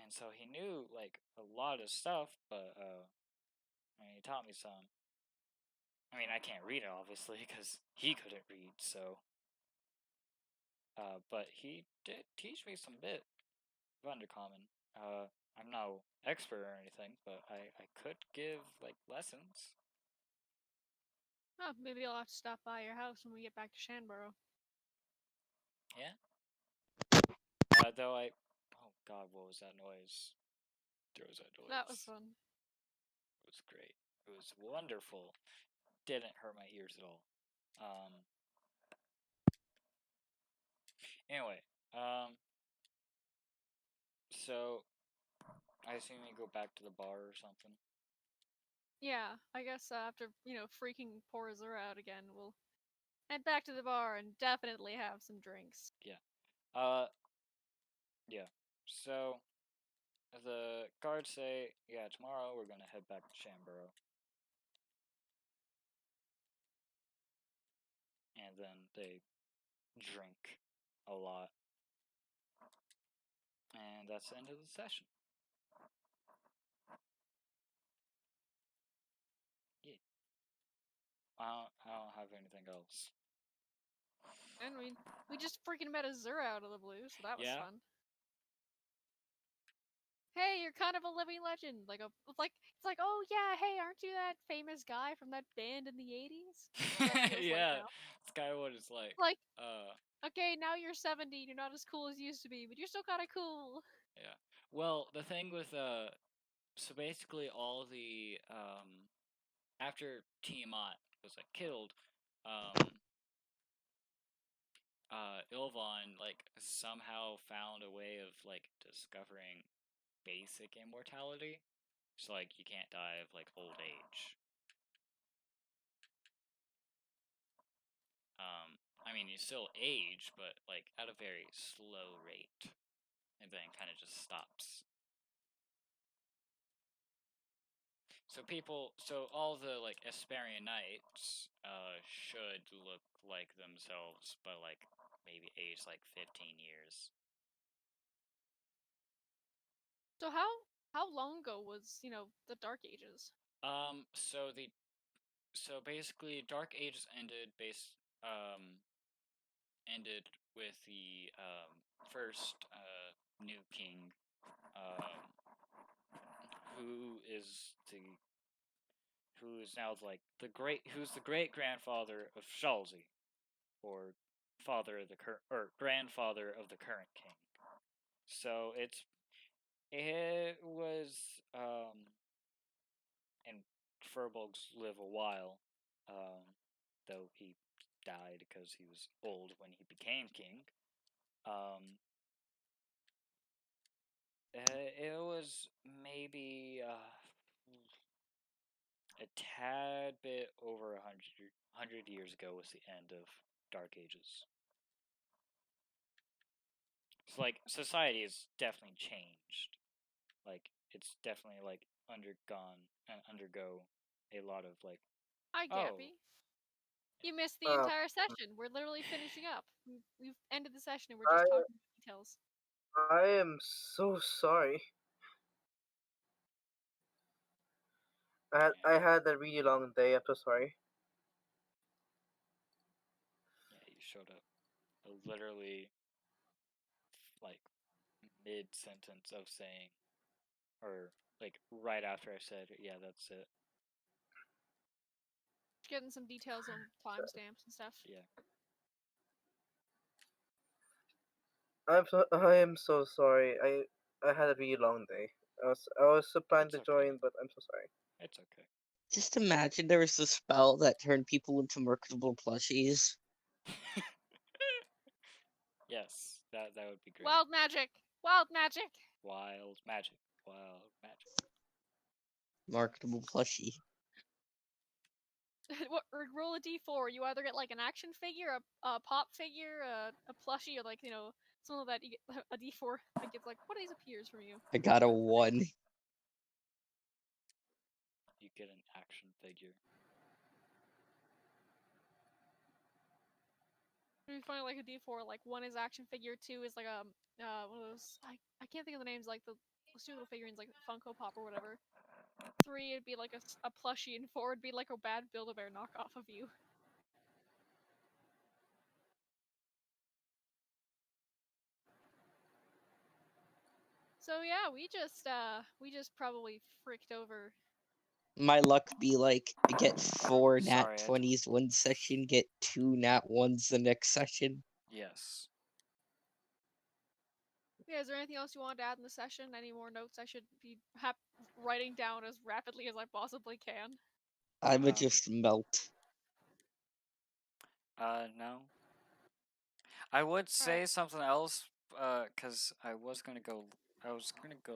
and so he knew like a lot of stuff, but I mean, he taught me some. I mean, I can't read it obviously because he couldn't read, so. But he did teach me some bit of Undercommon. I'm no expert or anything, but I could give like lessons. Oh, maybe I'll have to stop by your house when we get back to Shanborough. Yeah. Though oh God, what was that noise? There was that noise. That was fun. It was great. It was wonderful. Didn't hurt my ears at all. Anyway, so I assume you go back to the bar or something. Yeah, I guess after, freaking poor Zura out again, we'll head back to the bar and definitely have some drinks. Yeah. Yeah. So the guards say, yeah, tomorrow we're gonna head back to Shamborough. And then they drink a lot. And that's the end of the session. Yeah. I don't have anything else. And we just freaking met a Zura out of the blue, so that was Yeah. fun. Hey, you're kind of a living legend. It's like, oh yeah, hey, aren't you that famous guy from that band in the 80s? That's what that feels like Yeah. now. It's kind of what it's like. Like, okay, now you're 70, you're not as cool as you used to be, but you're still kind of cool. Yeah. Well, the thing with so basically all the after Tiamat was like killed, Ilvon like somehow found a way of like discovering basic immortality. So like you can't die of like old age. I mean you still age, but like at a very slow rate, and then kind of just stops. So all the like Esperian knights should look like themselves, but like maybe age like 15 years. So how long ago was, the Dark Ages? So basically Dark Ages ended with the first new king, um, who is the who is now like who's the great grandfather of Shalzi, or father of the or grandfather of the current king. So it was and Furbolgs live a while, though he died because he was old when he became king. Um, it was maybe a tad bit over 100 years ago was the end of Dark Ages. So like society has definitely changed. Like it's definitely like undergo a lot of like Hi, oh Gappy. You missed the Uh, entire session. We're literally finishing up. We've ended the session and we're I just talking about details. I am so sorry. I yeah, had a really long day. I'm so sorry. yeah, you showed up literally like mid sentence of saying, or like right after I said yeah, that's it. Getting some details on timestamps and stuff. Yeah, I am so sorry. I had a really long day. I was planning it's to okay. join, but I'm so sorry. It's okay. Just imagine there was a spell that turned people into marketable plushies. Yes, that would be great. Wild magic! Wild magic! Wild magic. Wild magic. Marketable plushie. roll a d4. You either get like an action figure, a pop figure, a plushie, or like something that you get a d4 that gives like one of these appears from you. I got a 1. You get an action figure. You find like a d4, like 1 is action figure, 2 is like one of those I can't think of the names, like the stupid little figurines like Funko Pop or whatever. 3 it'd be like a plushie, and 4 would be like a bad Build-A-Bear knockoff of you. So yeah, we just probably fricked over. My luck be like, get 4 nat Sorry, 20s one session, get 2 nat 1s the next session. Yes. Yeah, is there anything else you want to add in the session? Any more notes I should be writing down as rapidly as I possibly can? I'ma just melt. No. I would say Alright. something else, cause I was gonna go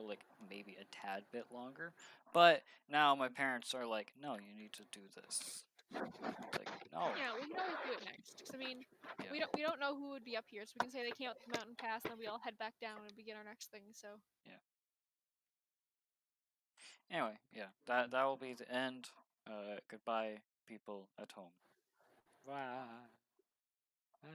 like maybe a tad bit longer, but now my parents are like, no, you need to do this. It's like, no. Yeah, we can always do it next. Cause I mean, Yeah. we don't know who would be up here, so we can say they came up the mountain pass, and then we all head back down and begin our next thing. So Anyway, yeah, that will be the end. Goodbye, people at home. Bye. Bye.